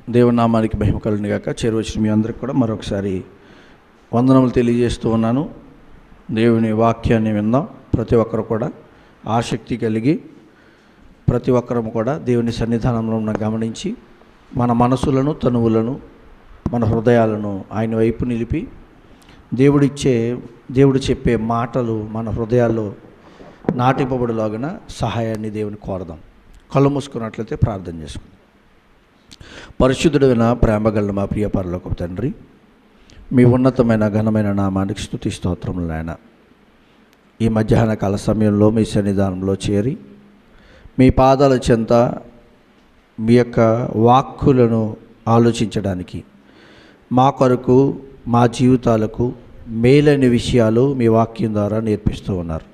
దేవుని నామానికి మహిమ కలుగును గాక. చేరువచ్చిన మీ అందరికి కూడా మరొకసారి వందనములు తెలియజేస్తూ ఉన్నాను. దేవుని వాక్యాన్ని విందాం. ప్రతి ఒక్కరు కూడా ఆసక్తి కలిగి ప్రతి ఒక్కరము కూడా దేవుని సన్నిధానంలో ఉన్న గమనించి మన మనసులను, తనువులను, మన హృదయాలను ఆయన వైపు నిలిపి దేవుడు చెప్పే మాటలు మన హృదయాల్లో నాటింపబడులాగిన సహాయాన్ని దేవుని కోరదాం. కళ్ళు మూసుకున్నట్లయితే ప్రార్థన చేసుకుందాం. పరిశుద్ధుడైన ప్రేమగల మా ప్రియ పరలోకపు తండ్రి, మీ ఉన్నతమైన ఘనమైన నామానికి స్తుతి స్తోత్రములు నాయన. ఈ మధ్యాహ్న కాల సమయంలో మీ సన్నిధానంలో చేరి మీ పాదాల చెంత మీ యొక్క వాక్కులను ఆలోచించడానికి మా కొరకు మా జీవితాలకు మేలైన విషయాలు మీ వాక్యం ద్వారా నేర్పిస్తూ ఉన్నారు.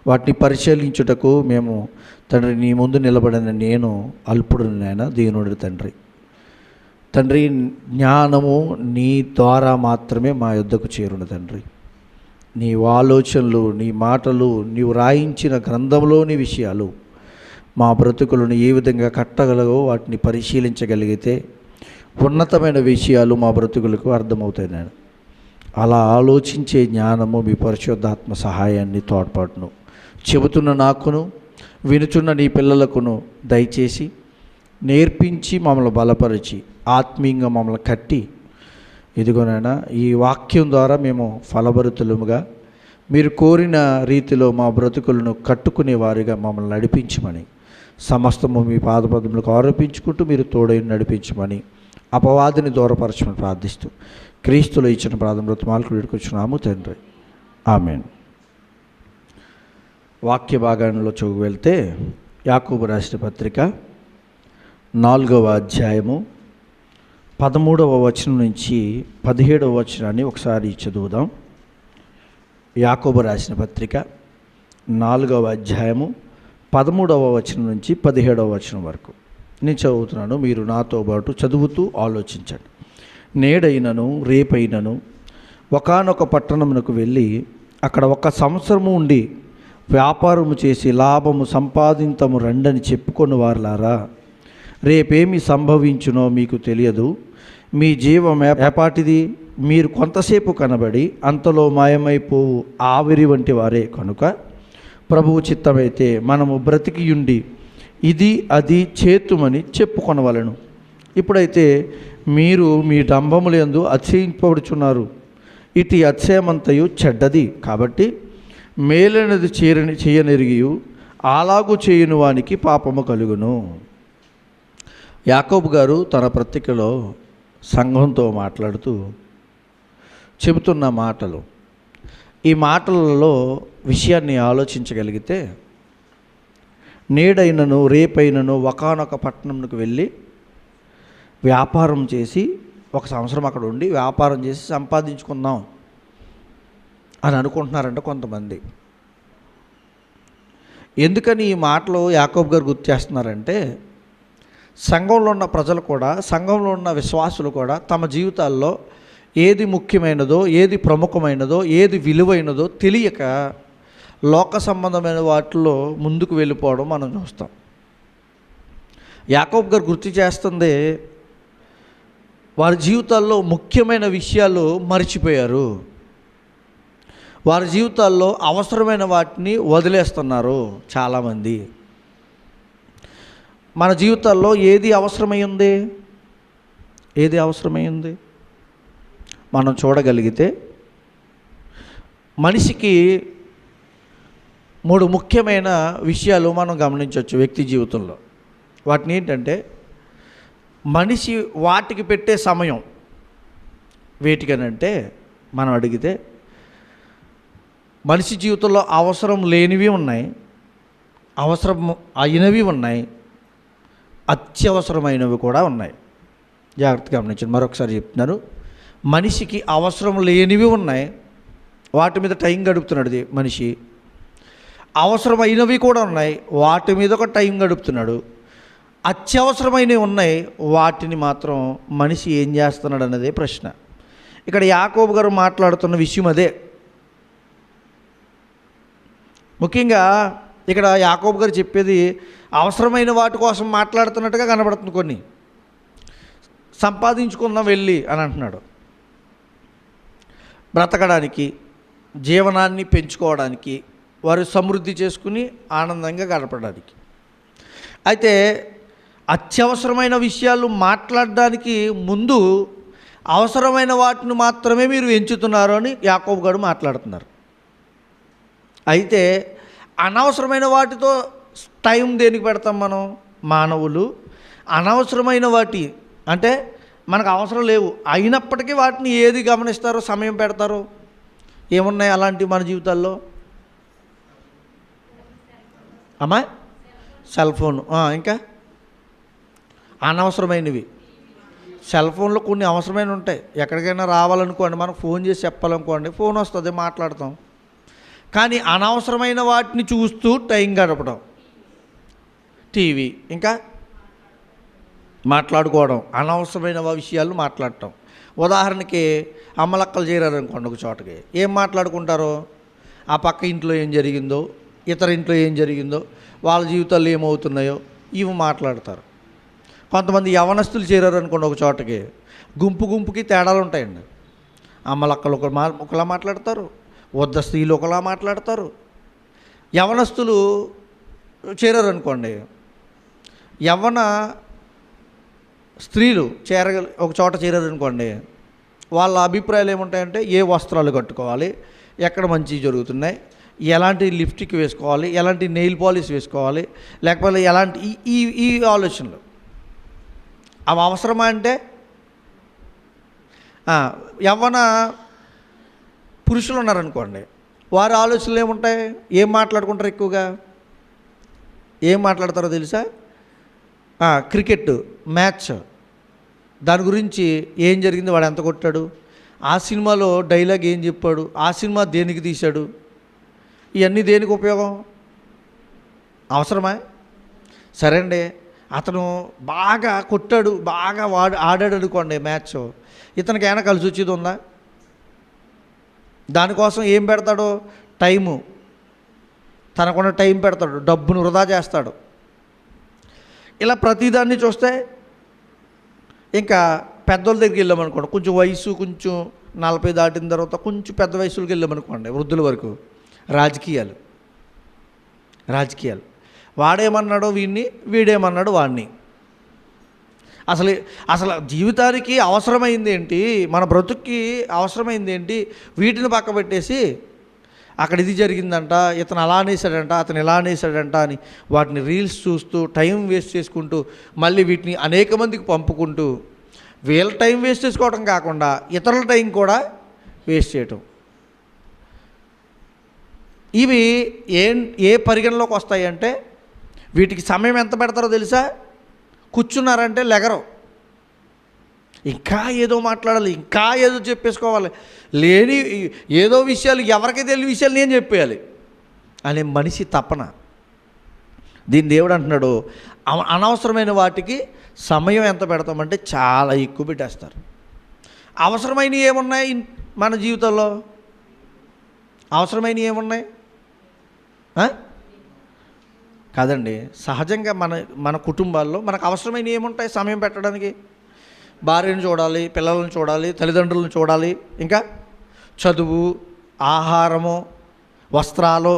వాటిని పరిశీలించుటకు మేము తండ్రి నీ ముందు నిలబడిన నేను అల్పుడునైనా దీనుడి తండ్రి జ్ఞానము నీ ద్వారా మాత్రమే మా యొద్దకు చేరును తండ్రి. నీ ఆలోచనలు, నీ మాటలు, నీవు రాయించిన గ్రంథంలోని విషయాలు మా బ్రతుకులను ఏ విధంగా కట్టగలవో వాటిని పరిశీలించగలిగితే ఉన్నతమైన విషయాలు మా బ్రతుకులకు అర్థమవుతాయి నేను. అలా ఆలోచించే జ్ఞానము మీ పరిశుద్ధాత్మ సహాయాన్ని తోడ్పాటును చెబుతున్న నాకును వినుచున్న నీ పిల్లలకును దయచేసి నేర్పించి మమ్మల్ని బలపరిచి ఆత్మీయంగా మమ్మల్ని కట్టి ఇదిగోనైనా ఈ వాక్యం ద్వారా మేము ఫలభరితులముగా మీరు కోరిన రీతిలో మా బ్రతుకులను కట్టుకునే వారిగా మమ్మల్ని నడిపించమని, సమస్తము మీ పాదపదములకు ఆరోపించుకుంటూ మీరు తోడై నడిపించమని, అపవాదిని దూరపరచమని ప్రార్థిస్తూ క్రీస్తులో ఇచ్చిన ప్రారంభమాలకు వేడుకొచ్చున్నాము తండ్రి. ఆమేన్. వాక్య భాగంలో చదువు వెళ్తే యాకోబు రాసిన పత్రిక 4వ అధ్యాయము 13వ వచనం నుంచి 17వ వచనాన్ని ఒకసారి చదువుదాం. యాకోబు రాసిన పత్రిక 4వ అధ్యాయము 13వ వచనం నుంచి 17వ వచనం వరకు నేను చదువుతున్నాను. మీరు నాతో పాటు చదువుతూ ఆలోచించండి. నేడైనను రేపైనను ఒకానొక పట్టణమునకు వెళ్ళి అక్కడ 1 సంవత్సరము ఉండి వ్యాపారము చేసి లాభము సంపాదింతము రండని చెప్పుకొని వారులారా, రేపేమి సంభవించునో మీకు తెలియదు. మీ జీవం ఏపాటిది? మీరు కొంతసేపు కనబడి అంతలో మాయమైపోవు ఆవిరి వంటి వారే కనుక ప్రభువు చిత్తమైతే మనము బ్రతికియుండి ఇది అది చేతుమని చెప్పుకొనవలెను. ఇప్పుడైతే మీరు మీ డంబములందు అతిశయింపబడుచున్నారు. ఇటు అతిశయమంతయు చెడ్డది. కాబట్టి మేలైనది చేయనెరిగియు అలాగూ చేయని వానికి పాపము కలుగును. యాకోబు గారు తన పత్రికలో సంఘంతో మాట్లాడుతూ చెబుతున్న మాటలు, ఈ మాటలలో విషయాన్ని ఆలోచించగలిగితే నేడైనను రేపైనను ఒకానొక పట్టణంకు వెళ్ళి వ్యాపారం చేసి 1 సంవత్సరం అక్కడ ఉండి వ్యాపారం చేసి సంపాదించుకుందాం అని అనుకుంటున్నారంట కొంతమంది. ఎందుకని ఈ మాటలు యాకోబు గారు గుర్తు చేస్తున్నారంటే, సంఘంలో ఉన్న ప్రజలు కూడా, సంఘంలో ఉన్న విశ్వాసులు కూడా తమ జీవితాల్లో ఏది ముఖ్యమైనదో, ఏది ప్రముఖమైనదో, ఏది విలువైనదో తెలియక లోక సంబంధమైన వాటిలో ముందుకు వెళ్ళిపోవడం మనం చూస్తాం. యాకోబు గారు గుర్తు చేస్తుంది, వారి జీవితాల్లో ముఖ్యమైన విషయాలు మర్చిపోయారు. వారి జీవితాల్లో అవసరమైన వాటిని వదిలేస్తున్నారు చాలామంది. మన జీవితాల్లో ఏది అవసరమైంది? ఏది అవసరమైంది మనం చూడగలిగితే మనిషికి 3 ముఖ్యమైన విషయాలు మనం గమనించవచ్చు వ్యక్తి జీవితంలో. వాటిని ఏంటంటే, మనిషి వాటికి పెట్టే సమయం వేటికనంటే, మనం అడిగితే మనిషి జీవితంలో అవసరం లేనివి ఉన్నాయి, అవసరం అయినవి ఉన్నాయి, అత్యవసరమైనవి కూడా ఉన్నాయి. జాగ్రత్తగా గమనించండి. మరొకసారి చెప్తున్నాను. మనిషికి అవసరం లేనివి ఉన్నాయి, వాటి మీద టైం గడుపుతున్నాడు మనిషి. అవసరమైనవి కూడా ఉన్నాయి, వాటి మీద ఒక టైం గడుపుతున్నాడు. అత్యవసరమైనవి ఉన్నాయి, వాటిని మాత్రం మనిషి ఏం చేస్తున్నాడు అన్నదే ప్రశ్న. ఇక్కడ యాకోబు గారు మాట్లాడుతున్న విషయం అదే. ముఖ్యంగా ఇక్కడ యాకోబు గారు చెప్పేది అవసరమైన వాటి కోసం మాట్లాడుతున్నట్టుగా కనబడుతుంది. కొన్ని సంపాదించుకుందాం వెళ్ళి అని అంటున్నాడు. బ్రతకడానికి, జీవనాన్ని పెంచుకోవడానికి, వారు సమృద్ధి చేసుకుని ఆనందంగా గడపడానికి. అయితే అత్యవసరమైన విషయాలు మాట్లాడడానికి ముందు అవసరమైన వాటిని మాత్రమే మీరు ఎంచుతున్నారు అని యాకోబు గారు మాట్లాడుతున్నారు. అయితే అనవసరమైన వాటితో టైం దేనికి పెడతాం మనం? మానవులు అనవసరమైన వాటి అంటే మనకు అవసరం లేవు అయినప్పటికీ వాటిని ఏది గమనిస్తారో, సమయం పెడతారో? ఏమున్నాయి అలాంటివి మన జీవితాల్లో? అమ్మా, సెల్ ఫోన్, ఇంకా అనవసరమైనవి. సెల్ ఫోన్లో కొన్ని అవసరమైనవి ఉంటాయి. ఎక్కడికైనా రావాలనుకోండి, మనం ఫోన్ చేసి చెప్పాలనుకోండి, ఫోన్ వస్తుంది, మాట్లాడతాం. కానీ అనవసరమైన వాటిని చూస్తూ టైం గడపడం, టీవీ, ఇంకా మాట్లాడుకోవడం, అనవసరమైన విషయాలు మాట్లాడటం. ఉదాహరణకి అమ్మలక్కలు చేరారనుకోండి ఒక చోటకి, ఏం మాట్లాడుకుంటారో? ఆ పక్క ఇంట్లో ఏం జరిగిందో, ఇతర ఇంట్లో ఏం జరిగిందో, వాళ్ళ జీవితాల్లో ఏమవుతున్నాయో ఇవి మాట్లాడతారు. కొంతమంది యవనస్తులు చేరారనుకోండి ఒక చోటకి, గుంపుకి తేడాలు ఉంటాయండి. అమ్మలక్కలు ఒకలా మాట్లాడతారు, వద్ద స్త్రీలు ఒకలా మాట్లాడతారు. యవనస్తులు చేరారనుకోండి, యవ్వన స్త్రీలు ఒక చోట చేరారనుకోండి, వాళ్ళ అభిప్రాయాలు ఏముంటాయంటే ఏ వస్త్రాలు కట్టుకోవాలి, ఎక్కడ మంచి జరుగుతున్నాయి, ఎలాంటి లిప్స్టిక్ వేసుకోవాలి, ఎలాంటి నెయిల్ పాలిష్ వేసుకోవాలి, లేకపోతే ఎలాంటి ఈ ఆలోచనలు. అవి అవసరమా అంటే? యవ్వన పురుషులు ఉన్నారనుకోండి, వారి ఆలోచనలు ఏముంటాయి? ఏం మాట్లాడుకుంటారు? ఎక్కువగా ఏం మాట్లాడతారో తెలుసా? క్రికెట్ మ్యాచ్, దాని గురించి ఏం జరిగింది, వాడు ఎంత కొట్టాడు, ఆ సినిమాలో డైలాగ్ ఏం చెప్పాడు, ఆ సినిమా దేనికి తీశాడు, ఇవన్నీ దేనికి ఉపయోగం? అవసరమా? సరే అండి, అతను బాగా కొట్టాడు, బాగా ఆడాడు అనుకోండి మ్యాచ్, ఇతనికి ఏమైనా కలిసి వచ్చేది ఉందా? దానికోసం ఏం పెడతాడు? టైము, తనకున్న టైం పెడతాడు, డబ్బును వృధా చేస్తాడు. ఇలా ప్రతిదాన్ని చూస్తే ఇంకా పెద్దోళ్ళ దగ్గరికి వెళ్ళామనుకోండి, కొంచెం వయసు కొంచెం 40 దాటిన తర్వాత కొంచెం పెద్ద వయసులోకి వెళ్ళామనుకోండి, వృద్ధుల వరకు, రాజకీయాలు వాడేమన్నాడో వీడిని, వీడేమన్నాడు వాడిని. అసలు జీవితానికి అవసరమైంది ఏంటి, మన బ్రతుక్కి అవసరమైంది ఏంటి, వీటిని పక్క పెట్టేసి అక్కడ ఇది జరిగిందంట, ఇతను అలా అనేసాడంట, అతను ఇలా అనేసాడంట అని వాటిని రీల్స్ చూస్తూ టైం వేస్ట్ చేసుకుంటూ, మళ్ళీ వీటిని అనేక మందికి పంపుకుంటూ, వీళ్ళ టైం వేస్ట్ చేసుకోవడం కాకుండా ఇతరుల టైం కూడా వేస్ట్ చేయటం. ఇవి ఏ పరిగణలోకి వస్తాయంటే, వీటికి సమయం ఎంత పెడతారో తెలుసా? కూర్చున్నారంటే లెగరు, ఇంకా ఏదో మాట్లాడాలి, ఇంకా ఏదో చెప్పేసుకోవాలి, లేని ఏదో విషయాలు, ఎవరికి తెలియని విషయాలు నేను చెప్పేయాలి అనే మనిషి తపన. దీన్ని దేవుడు అంటున్నాడు, అనవసరమైన వాటికి సమయం ఎంత పెడతామంటే చాలా ఎక్కువ పెట్టేస్తారు. అవసరమైనవి ఏమున్నాయి మన జీవితంలో? అవసరమైనవి ఏమున్నాయి? కాదండి, సహజంగా మన కుటుంబాల్లో మనకు అవసరమైనవి ఏముంటాయి సమయం పెట్టడానికి? భార్యను చూడాలి, పిల్లలను చూడాలి, తల్లిదండ్రులను చూడాలి, ఇంకా చదువు, ఆహారము, వస్త్రాలు,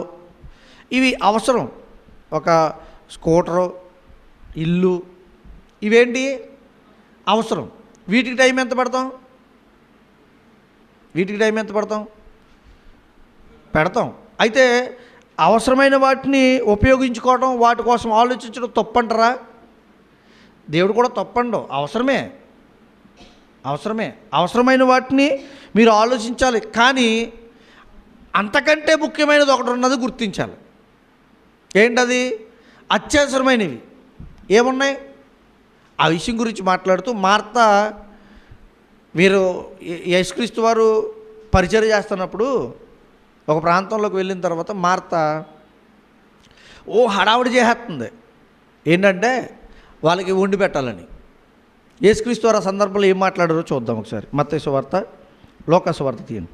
ఇవి అవసరం. ఒక స్కూటరు, ఇల్లు, ఇవేంటి అవసరం. వీటికి టైం ఎంత పెడతాం? పెడతాం. అయితే అవసరమైన వాటిని ఉపయోగించుకోవడం, వాటి కోసం ఆలోచించడం తప్పంటారా? దేవుడు కూడా తప్పండు, అవసరమే. అవసరమైన వాటిని మీరు ఆలోచించాలి, కానీ అంతకంటే ముఖ్యమైనది ఒకటి ఉన్నది గుర్తించాలి. ఏంటది? అత్యవసరమైనవి ఏమున్నాయి? ఆ విషయం గురించి మాట్లాడుతూ మార్తా, వీరు యేసుక్రీస్తు వారు పరిచర్య చేస్తున్నప్పుడు ఒక ప్రాంతంలోకి వెళ్ళిన తర్వాత మార్తా హడావుడి చేసేస్తుంది. ఏంటంటే వాళ్ళకి వండి పెట్టాలని. యేసుక్రీస్తు వారు ఆ సందర్భంలో ఏం మాట్లాడారో చూద్దాం ఒకసారి. మత్తయి సువార్త, లూకా సువార్త తీయండి.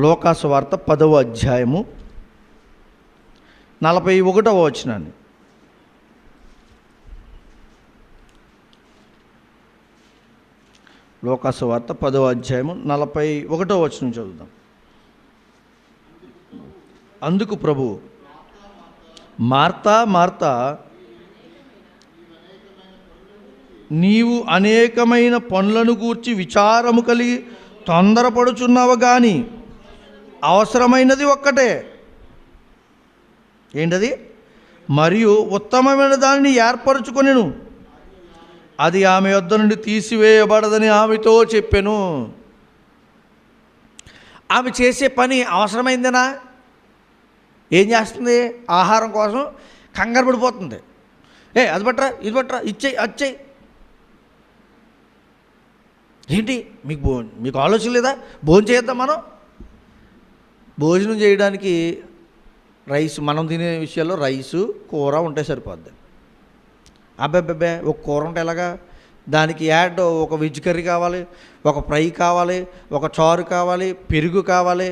లూకా సువార్త 10వ అధ్యాయము 41వ వచనాన్ని. లోకాసు వార్త 10వ అధ్యాయము 41వ వచనం చదువుదాం. అందుకు ప్రభువు, మార్తా మార్తా, నీవు అనేకమైన పనులను గూర్చి విచారము కలిగి తొందరపడుచున్నావు, కానీ అవసరమైనది ఒక్కటే. ఏంటది? మరియు ఉత్తమమైన దానిని ఏర్పరచుకొనెను, అది ఆమె యొద్ద నుండి తీసివేయబడదని ఆమెతో చెప్పెను. ఆమె చేసే పని అవసరమైందేనా? ఏం చేస్తుంది? ఆహారం కోసం కంగారు పడిపోతుంది. అది పట్టరా, ఇది పట్టరా, ఇచ్చేయి, అచ్చేయి. ఏంటి మీకు ఆలోచన లేదా? భోజనం చేద్దాం. మనం భోజనం చేయడానికి రైస్, మనం తినే విషయాల్లో రైసు కూర ఉంటే సరిపోద్ది. అబ్బాబ్బే ఒక కూర ఉంటే ఎలాగా? దానికి యాడ్ ఒక వెజ్ కర్రీ కావాలి, ఒక ఫ్రై కావాలి, ఒక చారు కావాలి, పెరుగు కావాలి.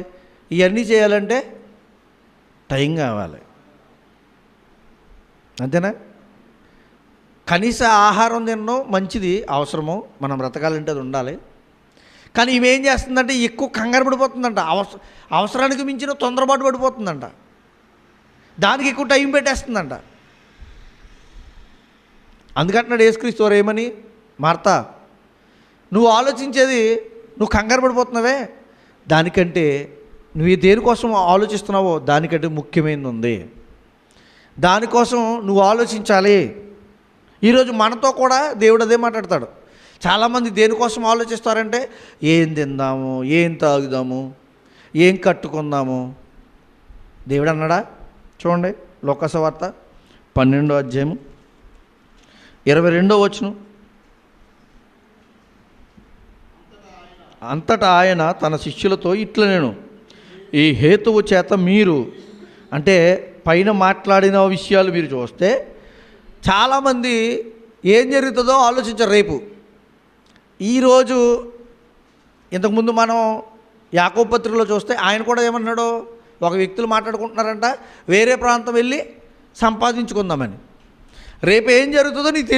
ఇవన్నీ చేయాలంటే టైం కావాలి, అంతేనా? కనీస ఆహారం తినడం మంచిది, అవసరము, మనం బ్రతకాలంటే అది ఉండాలి. కానీ ఇవేం చేస్తుందంటే ఎక్కువ కంగారు పడిపోతుందంట, అవసరానికి మించిన తొందరపాటు పడిపోతుందంట, దానికి ఎక్కువ టైం పెట్టేస్తుందంట. అందుకంటున్నాడు యేసుక్రీస్తు వారు ఏమని, మార్తా, నువ్వు ఆలోచించేది, నువ్వు కంగారు పడిపోతున్నావే, దానికంటే నువ్వు దేనికోసం ఆలోచిస్తున్నావో దానికంటే ముఖ్యమైనది ఉంది. దానికోసం నువ్వు ఆలోచించాలి. ఈరోజు మనతో కూడా దేవుడు అదే మాట్లాడతాడు. చాలామంది దేనికోసం ఆలోచిస్తారంటే, ఏం తిందాము, ఏం తాగుదాము, ఏం కట్టుకుందాము. దేవుడు అన్నాడా? చూడండి, లోకాసు వార్త 12వ అధ్యాయము 22వ వచనం. అంతటా ఆయన తన శిష్యులతో ఇట్లా, నేను ఈ హేతువు చేత మీరు, అంటే పైన మాట్లాడిన విషయాలు మీరు చూస్తే చాలామంది ఏం జరుగుతుందో ఆలోచించరు. రేపు ఈరోజు ఇంతకుముందు మనం యాకోబు పత్రికలో చూస్తే ఆయన కూడా ఏమన్నాడు, ఒక వ్యక్తులు మాట్లాడుకుంటున్నారంట, వేరే ప్రాంతం వెళ్ళి సంపాదించుకుందామని. రేపు ఏం జరుగుతుందో నీకు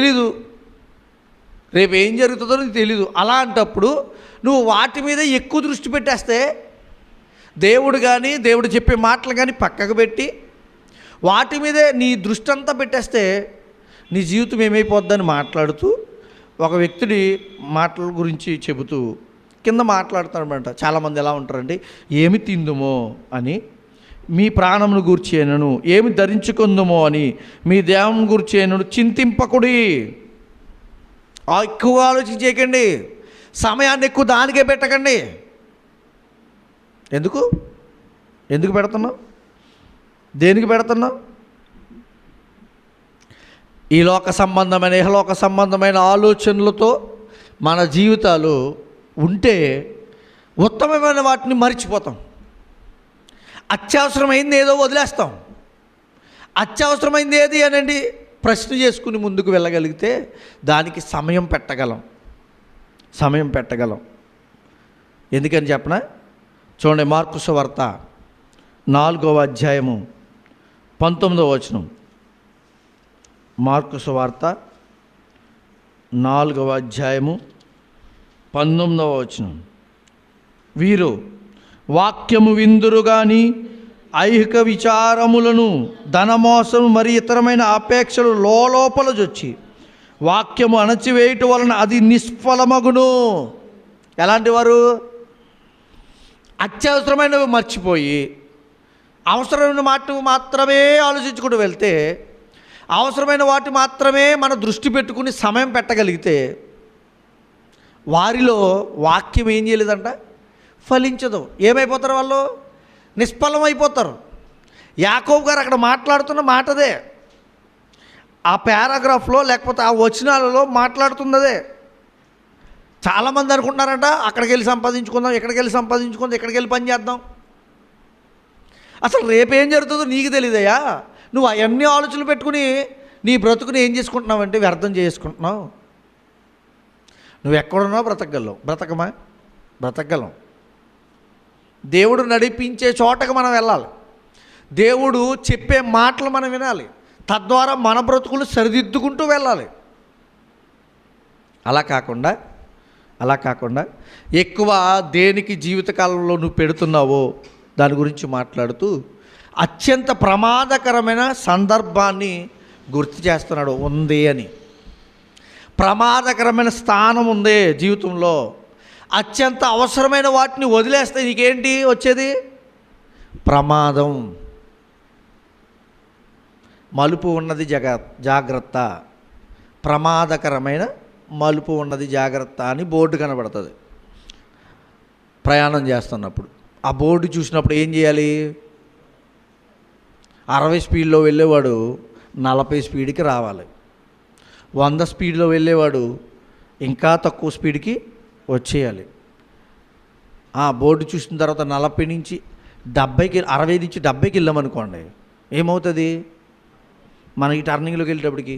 తెలీదు. అలాంటప్పుడు నువ్వు వాటి మీద ఎక్కువ దృష్టి పెట్టేస్తే, దేవుడు కానీ దేవుడు చెప్పే మాటలు కానీ పక్కకు పెట్టి వాటి మీదే నీ దృష్టి అంతా పెట్టేస్తే నీ జీవితం ఏమైపోద్దని మాట్లాడుతూ ఒక వ్యక్తుడి మాటల గురించి చెబుతూ కింద మాట్లాడుతాడనమాట. చాలామంది ఎలా ఉంటారండి, ఏమి తిందుమో అని మీ ప్రాణమును గూర్చి అయినను, ఏమి ధరించుకుందుమో అని మీ దేహం గూర్చి అయినను చింతింపకుడి. ఎక్కువగా ఆలోచించేయకండి, సమయాన్ని ఎక్కువ దానికే పెట్టకండి. ఎందుకు పెడుతున్నావు? దేనికి పెడుతున్నావు? ఈ లోక సంబంధమైన, ఇహలోక సంబంధమైన ఆలోచనలతో మన జీవితాలు ఉంటే ఉత్తమమైన వాటిని మర్చిపోతాం. అత్యవసరమైంది ఏదో వదిలేస్తాం. అత్యవసరమైంది ఏది అనండి ప్రశ్న చేసుకుని ముందుకు వెళ్ళగలిగితే దానికి సమయం పెట్టగలం. ఎందుకని చెప్పనా? చూడండి, మార్కు సువార్త 4వ అధ్యాయము 19వ వచనం. మార్కు సువార్త 4వ అధ్యాయము 19వ వచనం. వీరు వాక్యము విందురు గాని ఐహిక విచారములను, ధనమోసము మరి ఇతరమైన అపేక్షలు లోపల జొచ్చి వాక్యము అణచివేయటం వలన అది నిష్ఫలమగును. ఎలాంటి వారు? అత్యవసరమైనవి మర్చిపోయి అవసరమైన మాట మాత్రమే ఆలోచించుకుంటూ వెళ్తే, అవసరమైన వాటి మాత్రమే మన దృష్టి పెట్టుకుని సమయం పెట్టగలిగితే వారిలో వాక్యం ఏం చేయలేదంట, ఫలించదు. ఏమైపోతారు వాళ్ళు? నిష్ఫలమైపోతారు. యాకోబు గారు అక్కడ మాట్లాడుతున్న మాటదే, ఆ పారాగ్రాఫ్లో లేకపోతే ఆ వచనాలలో మాట్లాడుతున్నదే. చాలామంది అనుకుంటున్నారంట, అక్కడికి వెళ్ళి సంపాదించుకుందాం, ఇక్కడికి వెళ్ళి పని చేద్దాం. అసలు రేపేం జరుగుతుందో నీకు తెలియదయ్యా. నువ్వు అవన్నీ ఆలోచనలు పెట్టుకుని నీ బ్రతుకుని ఏం చేసుకుంటున్నావంటే వ్యర్థం చేసుకుంటున్నావు. నువ్వు ఎక్కడున్నావు బ్రతకగలం. దేవుడు నడిపించే చోటకు మనం వెళ్ళాలి. దేవుడు చెప్పే మాటలు మనం వినాలి. తద్వారా మన బ్రతుకులు సరిదిద్దుకుంటూ వెళ్ళాలి. అలా కాకుండా అలా కాకుండా ఎక్కువ దేనికి జీవితకాలంలో నువ్వు పెడుతున్నావో దాని గురించి మాట్లాడుతూ అత్యంత ప్రమాదకరమైన సందర్భాన్ని గుర్తు చేస్తున్నాడు. ఉంది అని, ప్రమాదకరమైన స్థానం ఉంది జీవితంలో. అత్యంత అవసరమైన వాటిని వదిలేస్తే నీకేంటి వచ్చేది? ప్రమాదం. మలుపు ఉన్నది జాగ్రత్త, ప్రమాదకరమైన మలుపు ఉన్నది జాగ్రత్త అని బోర్డు కనబడుతుంది ప్రయాణం చేస్తున్నప్పుడు. ఆ బోర్డు చూసినప్పుడు ఏం చేయాలి? 60 స్పీడ్లో వెళ్ళేవాడు 40 స్పీడ్కి రావాలి. 100 స్పీడ్లో వెళ్ళేవాడు ఇంకా తక్కువ స్పీడ్కి వచ్చేయాలి. ఆ బోర్డు చూసిన తర్వాత 40 నుంచి 70కి 60 నుంచి 70కి వెళ్ళామనుకోండి, ఏమవుతుంది? మనం ఈ టర్నింగ్లోకి వెళ్ళేటప్పటికి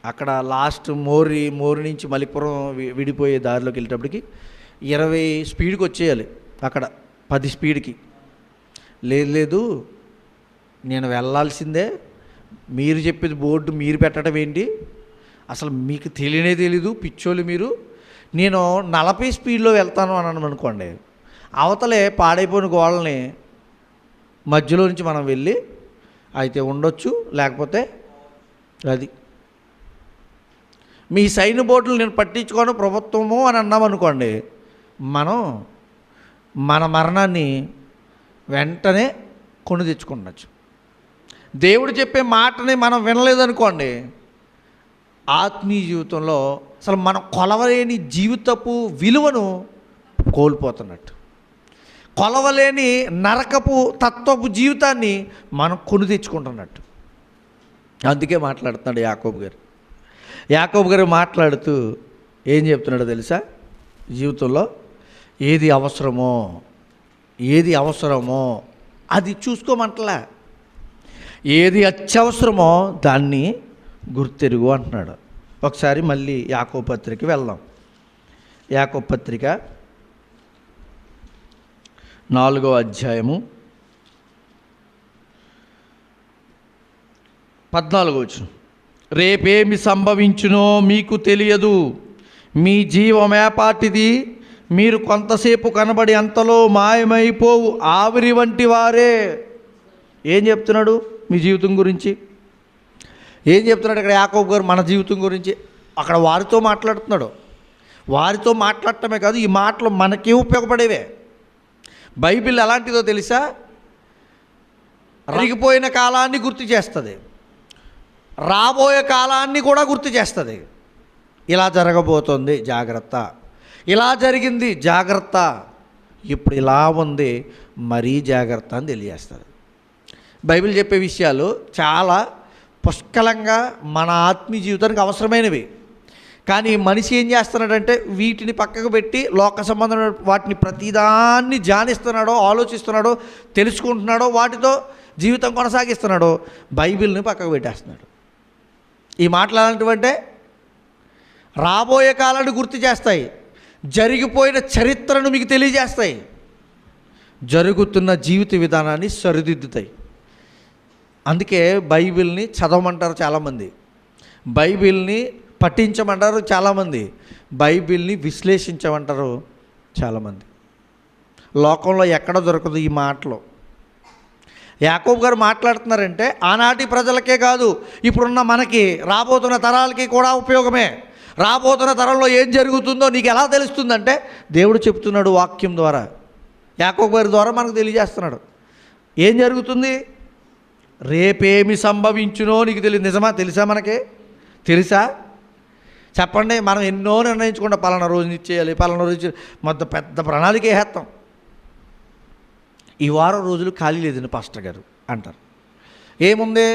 అక్కడ లాస్ట్ మోరి నుంచి మలిపురం విడిపోయే దారిలోకి వెళ్ళేటప్పటికి 20 స్పీడ్కి వచ్చేయాలి. అక్కడ 10 స్పీడ్కి లేదు నేను వెళ్ళాల్సిందే, మీరు చెప్పేది బోర్డు మీరు పెట్టడం ఏంటి, అసలు మీకు తెలియనే తెలీదు, పిచ్చోళ్ళు మీరు, నేను 40 స్పీడ్లో వెళ్తాను అని అనుకోండి, అవతలే పాడైపోయిన గోడల్ని మధ్యలో నుంచి మనం వెళ్ళి అయితే ఉండొచ్చు, లేకపోతే అది మీ సైన్ బోర్డులు నేను పట్టించుకోను ప్రభుత్వము అని అన్నామనుకోండి, మనం మన మరణాన్ని వెంటనే కొని తెచ్చుకుండొచ్చు. దేవుడు చెప్పే మాటని మనం వినలేదనుకోండి, ఆత్మీయ జీవితంలో అసలు మనం కొలవలేని జీవితపు విలువను కోల్పోతున్నట్టు, కొలవలేని నరకపు తత్వపు జీవితాన్ని మనం కొని తెచ్చుకుంటున్నట్టు. అందుకే మాట్లాడుతున్నాడు యాకోబు గారు మాట్లాడుతూ ఏం చెప్తున్నాడో తెలుసా? జీవితంలో ఏది అవసరమో అది చూసుకోమంటలా, ఏది అత్యవసరమో దాన్ని గుర్తెరుగు అంటున్నాడు. ఒకసారి మళ్ళీ యాకోబు పత్రిక వెళ్దాం. యాకోబు పత్రిక 4వ అధ్యాయము 14వ వచనం. రేపేమి సంభవించునో మీకు తెలియదు, మీ జీవమేపాటిది, మీరు కొంతసేపు కనబడి అంతలో మాయమైపోవు ఆవిరి వంటి వారే. ఏం చెప్తున్నాడు మీ జీవితం గురించి? ఏం చెప్తున్నాడు ఇక్కడ యాకోబు గారు మన జీవితం గురించి? అక్కడ వారితో మాట్లాడుతున్నాడు. వారితో మాట్లాడటమే కాదు, ఈ మాటలు మనకే ఉపయోగపడేవే. బైబిల్ ఎలాంటిదో తెలుసా? జరిగిపోయిన కాలాన్ని గుర్తు చేస్తుంది, రాబోయే కాలాన్ని కూడా గుర్తు చేస్తుంది. ఇలా జరగబోతుంది జాగ్రత్త, ఇలా జరిగింది జాగ్రత్త, ఇప్పుడు ఇలా ఉంది మరీ జాగ్రత్త అని తెలియజేస్తుంది. బైబిల్ చెప్పే విషయాలు చాలా పుష్కలంగా మన ఆత్మీయ జీవితానికి అవసరమైనవి. కానీ మనిషి ఏం చేస్తున్నాడంటే వీటిని పక్కకు పెట్టి లోక సంబంధమైన వాటిని ప్రతిదాన్ని ధ్యానిస్తున్నాడో, ఆలోచిస్తున్నాడో, తెలుసుకుంటున్నాడో, వాటితో జీవితం కొనసాగిస్తున్నాడో, బైబిల్ని పక్కకు పెట్టేస్తున్నాడు. ఈ మాటలు అలాంటివంటే రాబోయే కాలాన్ని గుర్తు చేస్తాయి, జరిగిపోయిన చరిత్రను మీకు తెలియజేస్తాయి, జరుగుతున్న జీవిత విధానాన్ని సరిదిద్దుతాయి. అందుకే బైబిల్ని చదవమంటారు చాలామంది, బైబిల్ని పఠించమంటారు చాలామంది, బైబిల్ని విశ్లేషించమంటారు చాలామంది. లోకంలో ఎక్కడ దొరకదు ఈ మాటలు. యాకోబు గారు మాట్లాడుతున్నారంటే ఆనాటి ప్రజలకే కాదు, ఇప్పుడున్న మనకి రాబోతున్న తరాలకి కూడా ఉపయోగమే. రాబోతున్న తరంలో ఏం జరుగుతుందో నీకు ఎలా తెలుస్తుందంటే దేవుడు చెప్తున్నాడు వాక్యం ద్వారా, యాకోబు గారి ద్వారా మనకు తెలియజేస్తున్నాడు. ఏం జరుగుతుంది, రేపేమి సంభవించునో నీకు తెలియదు. నిజమా? తెలుసా? మనకి తెలుసా? చెప్పండి. మనం ఎన్నో నిర్ణయించుకుంటాం, పలానా రోజు ఇచ్చేయాలి, పలానా రోజు మొత్తం పెద్ద ప్రణాళిక వేస్తాం. ఈ వారం రోజులు ఖాళీ లేదండి పాస్టర్ గారు అంటారు. ఏముంది,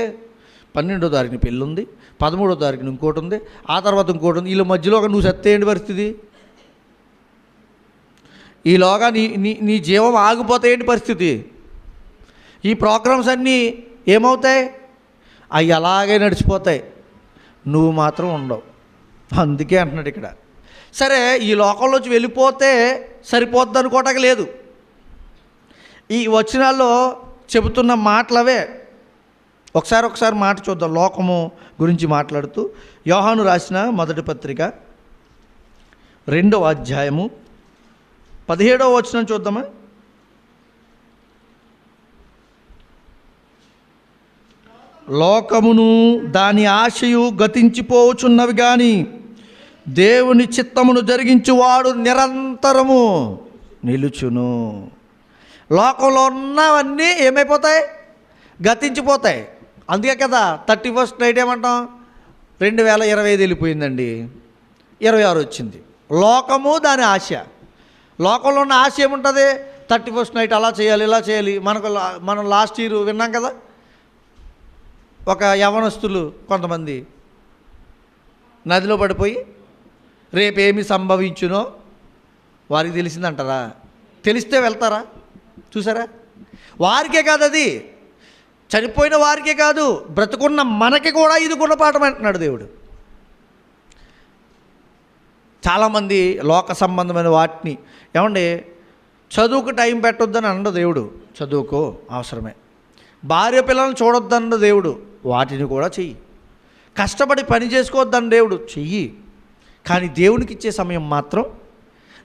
12వ తారీఖున పెళ్ళి ఉంది, 13వ తారీఖున ఇంకోటి ఉంది, ఆ తర్వాత ఇంకోటి ఉంది, వీళ్ళ మధ్యలో ఒక నువ్వు సత్తేంటి పరిస్థితి? ఈలోగా నీ జీవం ఆగిపోతే ఏంటి పరిస్థితి? ఈ ప్రోగ్రామ్స్ అన్నీ ఏమవుతాయి? అవి అలాగే నడిచిపోతాయి, నువ్వు మాత్రం ఉండవు. అందుకే అంటున్నాడు ఇక్కడ. సరే, ఈ లోకంలోంచి వెళ్ళిపోతే సరిపోద్ది అనుకోవటానికి లేదు. ఈ వచనాల్లో చెబుతున్న మాటలవే. ఒకసారి మాట చూద్దాం. లోకము గురించి మాట్లాడుతూ యోహాను రాసిన మొదటి పత్రిక 2వ అధ్యాయము 17వ వచనం చూద్దామా. లోకమును దాని ఆశయు గతించిపోవచున్నవి కానీ దేవుని చిత్తమును జరిగించువాడు నిరంతరము నిలుచును. లోకంలో ఉన్నవన్నీ ఏమైపోతాయి? గతించిపోతాయి. అందుకే కదా 31st నైట్ ఏమంటాం? 2025 వెళ్ళిపోయిందండి, 26 వచ్చింది. లోకము దాని ఆశ. లోకంలో ఉన్న ఆశ ఏముంటుంది? 31st నైట్ అలా చేయాలి, ఇలా చేయాలి. మనం లాస్ట్ ఇయర్ విన్నాం కదా, ఒక యవనస్తులు కొంతమంది నదిలో పడిపోయి రేపేమి సంభవించునో వారికి తెలిసిందంటారా? తెలిస్తే వెళ్తారా? చూసారా? వారికే కాదు, అది చనిపోయిన వారికే కాదు, బ్రతుకున్న మనకి కూడా ఇది గుణపాఠం అంటున్నాడు దేవుడు. చాలామంది లోక సంబంధమైన వాటిని ఏమండి చదువుకు టైం పెట్టొద్దని అన్నాడు దేవుడు. చదువుకో అవసరమే. భార్య పిల్లలను చూడొద్దన్నాడు దేవుడు, వాటిని కూడా చెయ్యి. కష్టపడి పని చేసుకోవద్దని దేవుడు, చెయ్యి. కానీ దేవునికి ఇచ్చే సమయం మాత్రం,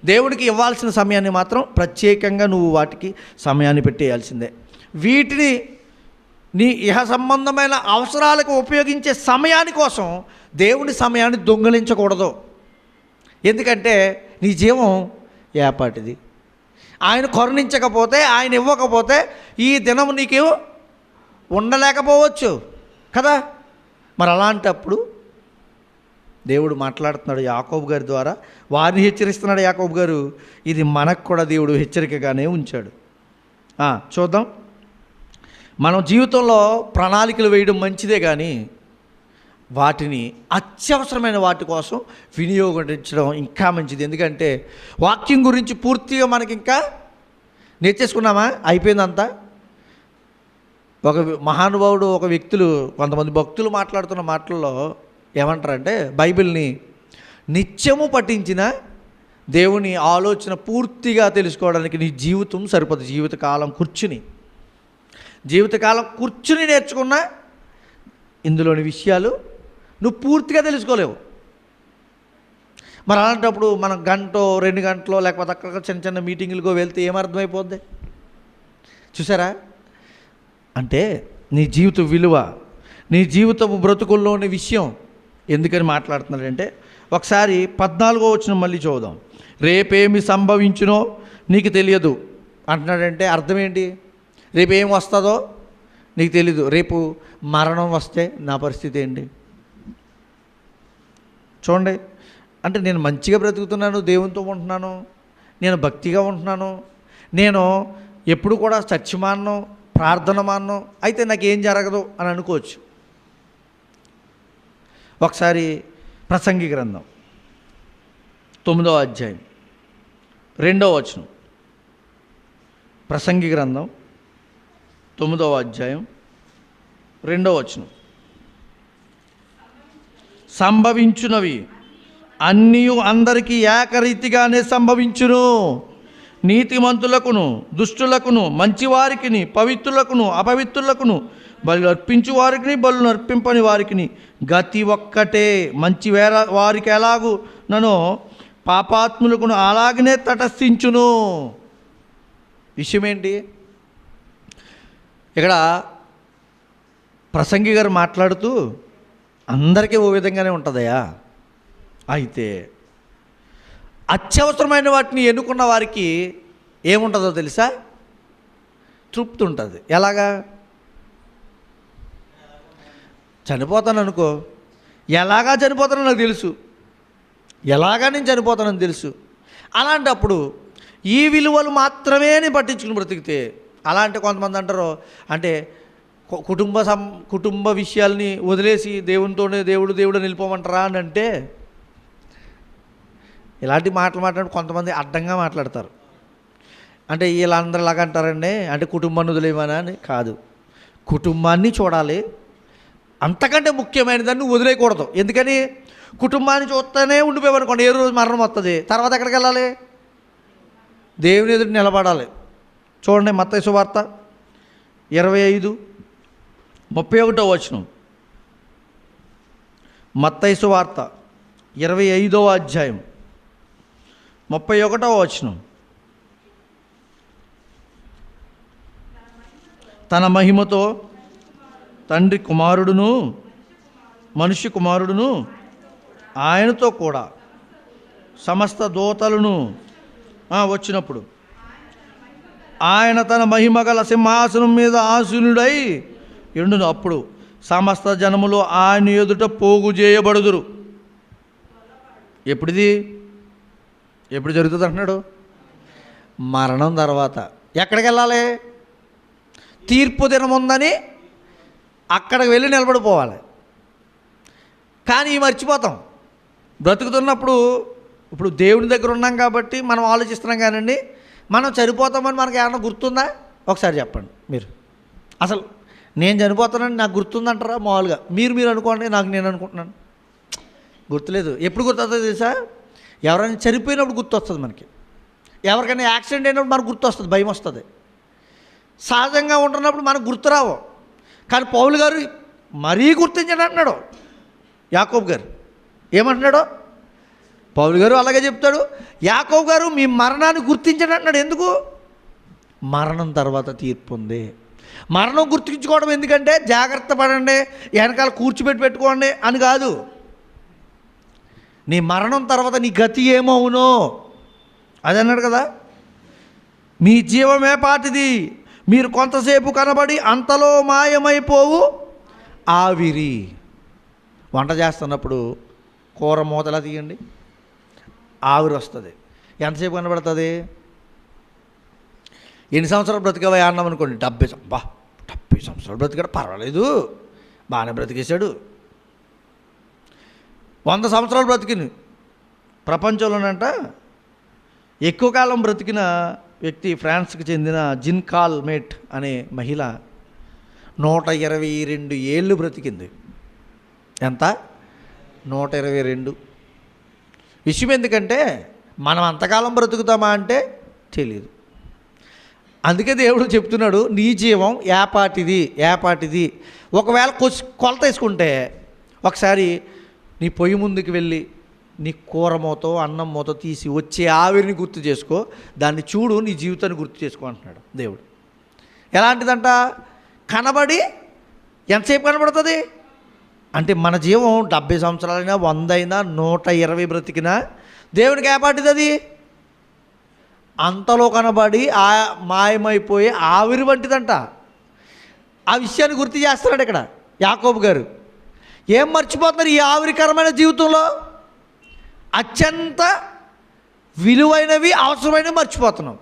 దేవుడికి ఇవ్వాల్సిన సమయాన్ని మాత్రం ప్రత్యేకంగా నువ్వు వాటికి సమయాన్ని పెట్టేయాల్సిందే. వీటిని నీ ఇహ సంబంధమైన అవసరాలకు ఉపయోగించే సమయాని కోసం దేవుని సమయాన్ని దొంగిలించకూడదు. ఎందుకంటే నీ జీవం ఏపాటిది. ఆయన కరుణించకపోతే, ఆయన ఇవ్వకపోతే ఈ దినం నీకు ఉండలేకపోవచ్చు కదా. మరి అలాంటప్పుడు దేవుడు మాట్లాడుతున్నాడు యాకోబు గారి ద్వారా, వారిని హెచ్చరిస్తున్నాడు యాకోబు గారు. ఇది మనకు కూడా దేవుడు హెచ్చరికగానే ఉంచాడు. చూద్దాం. మనం జీవితంలో ప్రణాళికలు వేయడం మంచిదే, కానీ వాటిని అత్యవసరమైన వాటి కోసం వినియోగించడం ఇంకా మంచిది. ఎందుకంటే వాక్యం గురించి పూర్తిగా మనకి ఇంకా నేర్చేసుకున్నామా? అయిపోయిందంతా. ఒక మహానుభావుడు, ఒక వ్యక్తులు, కొంతమంది భక్తులు మాట్లాడుతున్న మాటల్లో ఏమంటారంటే, బైబిల్ని నిత్యము పఠించిన దేవుని ఆలోచన పూర్తిగా తెలుసుకోవడానికి నీ జీవితం సరిపోదు. జీవితకాలం కూర్చుని నేర్చుకున్న ఇందులోని విషయాలు నువ్వు పూర్తిగా తెలుసుకోలేవు. మరి అలాంటప్పుడు మనం 1 గంట 2 గంటలో లేకపోతే అక్కడ చిన్న చిన్న మీటింగులకో వెళ్తే ఏమర్థమైపోద్ది? చూసారా? అంటే నీ జీవిత విలువ, నీ జీవితపు బ్రతుకుల్లోని విషయం ఎందుకని మాట్లాడుతున్నాడంటే, ఒకసారి 14వ వచనం మళ్ళీ చూద్దాం. రేపేమి సంభవించునో నీకు తెలియదు అంటున్నాడంటే అర్థం ఏంటి? రేపు ఏం వస్తుందో నీకు తెలీదు. రేపు మరణం వస్తే నా పరిస్థితి ఏంటి? చూడండి, అంటే నేను మంచిగా బ్రతుకుతున్నాను, దేవునితో ఉంటున్నాను, నేను భక్తిగా ఉంటున్నాను, నేను ఎప్పుడు కూడా చర్చి మానను, ప్రార్థన మానను, అయితే నాకేం జరగదు అని అనుకోవచ్చు. ఒకసారి ప్రసంగి గ్రంథం 9వ అధ్యాయం 2వ వచనం. ప్రసంగి గ్రంథం 9వ అధ్యాయం 2వ వచనం. సంభవించునవి అన్నీ అందరికీ ఏకరీతిగానే సంభవించును. నీతిమంతులకును దుష్టులకును, మంచివారికిని పవిత్రులకును అపవిత్రులకును, బలు అర్పించు వారికి బలు అర్పింపని వారికి గతి ఒక్కటే. మంచి వారికి ఎలాగూ నన్ను పాపాత్ములకును అలాగనే తటస్థించును. విషయం ఏంటి? ఇక్కడ ప్రసంగి గారు మాట్లాడుతూ అందరికీ ఓ విధంగానే ఉంటుందయా, అయితే అత్యవసరమైన వాటిని ఎన్నుకున్న వారికి ఏముంటుందో తెలుసా? తృప్తి ఉంటుంది. ఎలాగా? చనిపోతాను అనుకో, ఎలాగా చనిపోతానో నాకు తెలుసు, ఎలాగా నేను చనిపోతానని తెలుసు. అలాంటప్పుడు ఈ విలువలు మాత్రమే నేను పట్టించుకుని బ్రతికితే, అలాంటి కొంతమంది అంటారు, అంటే కుటుంబ విషయాల్ని వదిలేసి దేవునితోనే దేవుడు నిలిపోమంటారా అని అంటే, ఇలాంటి మాటలు మాట్లాడి కొంతమంది అడ్డంగా మాట్లాడతారు. అంటే వీళ్ళందరూ ఇలాగ అంటారండి, అంటే కుటుంబాన్ని వదిలేమనా అని కాదు. కుటుంబాన్ని చూడాలి, అంతకంటే ముఖ్యమైన దాన్ని వదిలేయకూడదు. ఎందుకని? కుటుంబాన్ని చూస్తూనే ఉండిపోయామనుకోండి, ఏ రోజు మరణం వస్తుంది, తర్వాత ఎక్కడికి వెళ్ళాలి? దేవుని ఎదురు నిలబడాలి. చూడండి, మత్తయి సువార్త 25:31 వచనం. మత్తయి సువార్త 25వ అధ్యాయం 31వ వచనం. తన మహిమతో తండ్రి కుమారుడును మనుష్య కుమారుడును ఆయనతో కూడా సమస్త దూతలను వచ్చినప్పుడు ఆయన తన మహిమ గల సింహాసనం మీద ఆసీనుడై ఎండును. అప్పుడు సమస్త జనములు ఆయన ఎదుట పోగు చేయబడుదురు. ఎప్పుడు జరుగుతుంది అంటున్నాడు? మరణం తర్వాత. ఎక్కడికి వెళ్ళాలి? తీర్పు దినం ఉందని అక్కడికి వెళ్ళి నిలబడిపోవాలి. కానీ మర్చిపోతాం. బ్రతుకుతున్నప్పుడు ఇప్పుడు దేవుని దగ్గర ఉన్నాం కాబట్టి మనం ఆలోచిస్తున్నాం. కానండి, మనం చనిపోతామని మనకు ఏమన్నా గుర్తుందా? ఒకసారి చెప్పండి మీరు. అసలు నేను చనిపోతానని నాకు గుర్తుందంటారా? మామూలుగా మీరు అనుకోండి, నేను అనుకుంటున్నాను. గుర్తులేదు. ఎప్పుడు గుర్తొస్తుంది తెలుసా? ఎవరైనా చనిపోయినప్పుడు గుర్తొస్తుంది మనకి. ఎవరికైనా యాక్సిడెంట్ అయినప్పుడు మనకు గుర్తొస్తుంది, భయం వస్తుంది. సహజంగా ఉంటున్నప్పుడు మనకు గుర్తురావు. కానీ పౌలు గారు మరీ గుర్తించండి అంటున్నాడు. యాకోబు గారు ఏమంటున్నాడు? పౌలు గారు అలాగే చెప్తాడు. యాకోబు గారు మీ మరణాన్ని గుర్తించండి అంటున్నాడు. ఎందుకు? మరణం తర్వాత తీర్పు ఉంది. మరణం గుర్తించుకోవడం ఎందుకంటే జాగ్రత్త పడండి, వెనకాల కూర్చోబెట్టుకోండి అని కాదు. నీ మరణం తర్వాత నీ గతి ఏమవునో అది అన్నాడు కదా. మీ జీవమే పాటిది, మీరు కొంతసేపు కనబడి అంతలో మాయమైపోవు ఆవిరి. వంట చేస్తున్నప్పుడు కూర మూతలా తీయండి, ఆవిరి వస్తుంది. ఎంతసేపు కనబడుతుంది? ఎన్ని సంవత్సరాలు బ్రతికావా అన్నాం అనుకోండి, 70 సంవత్సరాలు బ్రతికాడు, పర్వాలేదు, బాగానే బ్రతికేశాడు. 100 సంవత్సరాలు బ్రతికింది. ప్రపంచంలోనంట ఎక్కువ కాలం బ్రతికిన వ్యక్తి ఫ్రాన్స్కి చెందిన జిన్ కాల్మేట్ అనే మహిళ 122 ఏళ్ళు బ్రతికింది. ఎంత? 122. విషయం ఎందుకంటే మనం అంతకాలం బ్రతుకుతామా అంటే తెలియదు. అందుకే దేవుడు చెప్తున్నాడు, నీ జీవం ఏపాటిది. ఒకవేళ కొలత వేసుకుంటే ఒకసారి నీ పొయ్యి ముందుకు వెళ్ళి నీ కూర మూతో అన్నం మూతో తీసి వచ్చే ఆవిరిని గుర్తు చేసుకో, దాన్ని చూడు, నీ జీవితాన్ని గుర్తు చేసుకో అంటున్నాడు దేవుడు. ఎలాంటిదంట? కనబడి ఎంతసేపు కనబడుతుంది అంటే మన జీవం 70 సంవత్సరాలైనా 100 అయినా 120 బ్రతికినా దేవునికి ఏపాటిది? అది అంతలో కనబడి మాయమైపోయి ఆవిరి వంటిదంట. ఆ విషయాన్ని గుర్తు చేస్తున్నాడు ఇక్కడ యాకోబు గారు. ఏం మర్చిపోతున్నారు? ఈ ఆవిరికరమైన జీవితంలో అత్యంత విలువైనవి, అవసరమైనవి మర్చిపోతున్నాం.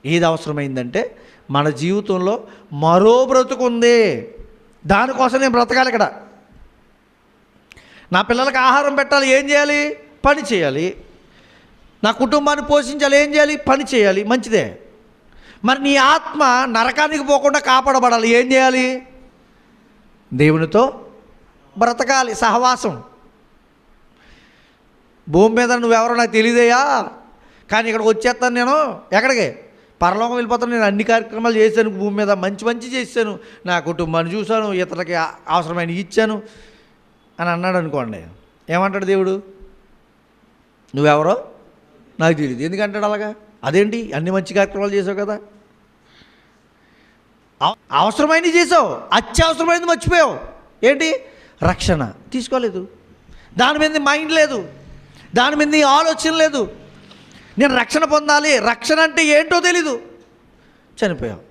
ఏది అవసరమైందంటే మన జీవితంలో మరో బ్రతుకుంది, దానికోసం నేను బ్రతకాలి. ఇక్కడ నా పిల్లలకు ఆహారం పెట్టాలి, ఏం చేయాలి? పని చేయాలి. నా కుటుంబాన్ని పోషించాలి, ఏం చేయాలి? పని చేయాలి. మంచిదే. మరి నీ ఆత్మ నరకానికి పోకుండా కాపాడబడాలి, ఏం చేయాలి? దేవునితో బ్రతకాలి, సహవాసం. భూమి మీద నువ్వెవరో నాకు తెలియదయ్యా, కానీ ఇక్కడికి వచ్చేస్తాను నేను. ఎక్కడికి? పరలోకం వెళ్ళిపోతాను. నేను అన్ని కార్యక్రమాలు చేశాను భూమి మీద, మంచి చేశాను, నా కుటుంబాన్ని చూశాను, ఇతరులకి అవసరమైన ఇచ్చాను అని అన్నాడు అనుకోండి. ఏమంటాడు దేవుడు? నువ్వెవరో నాకు తెలియదు. ఎందుకంటాడు అలాగా? అదేంటి, అన్ని మంచి కార్యక్రమాలు చేసావు కదా, అవసరమైనవి చేసావు, అత్యవసరమైనది మర్చిపోయావు. ఏంటి? రక్షణ తీసుకోలేదు, దాని మీద మైండ్ లేదు, దాని మీద ఆలోచన లేదు. నేను రక్షణ పొందాలి, రక్షణ అంటే ఏంటో తెలీదు, చనిపోయావు.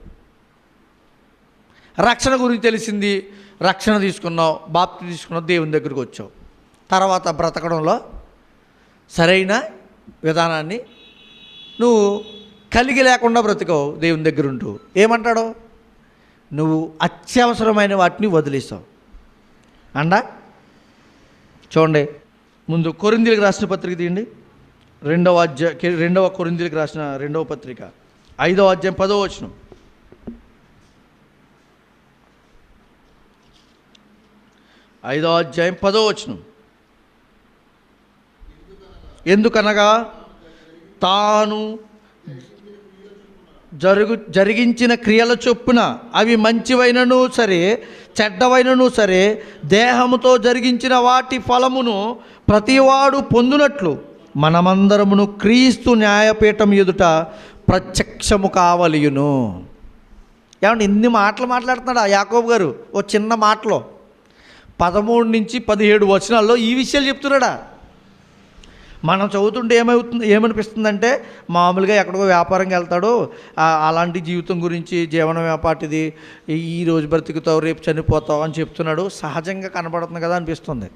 రక్షణ గురించి తెలిసింది, రక్షణ తీసుకున్నావు, బాప్తి తీసుకున్నావు, దేవుని దగ్గరికి వచ్చావు. తర్వాత బ్రతకడంలో సరైన విధానాన్ని నువ్వు కలిగి లేకుండా బ్రతికావు. దేవుని దగ్గర ఉంటూ ఏమంటాడో, నువ్వు అత్యవసరమైన వాటిని వదిలేస్తావు చూడండి. ముందు కొరింథీయులకు రాసిన పత్రిక తీయండి, 2వ కొరింథీయులకు రాసిన 2వ పత్రిక 5వ అధ్యాయం 10వ వచనం. 5వ అధ్యాయం 10వ వచనం. ఎందుకనగా తాను జరిగించిన క్రియల చొప్పున అవి మంచివైనను సరే చెడ్డవైనను సరే దేహముతో జరిగించిన వాటి ఫలమును ప్రతివాడు పొందునట్లు మనమందరమును క్రీస్తు న్యాయపీఠం ఎదుట ప్రత్యక్షము కావలియును. ఏమంటే ఇన్ని మాటలు మాట్లాడుతున్నాడు ఆ యాకోబు గారు ఓ చిన్న మాటలో. 13 నుంచి 17 వచనాల్లో ఈ విషయాలు చెప్తున్నాడా. మనం చదువుతుంటే ఏమనిపిస్తుందంటే మామూలుగా ఎక్కడికో వ్యాపారంకి వెళ్తాడు, అలాంటి జీవితం గురించి, జీవన వ్యాపాటిది, ఈ రోజు బ్రతుకుతావు రేపు చనిపోతావు అని చెప్తున్నాడు, సహజంగా కనబడుతుంది కదా అనిపిస్తుంది.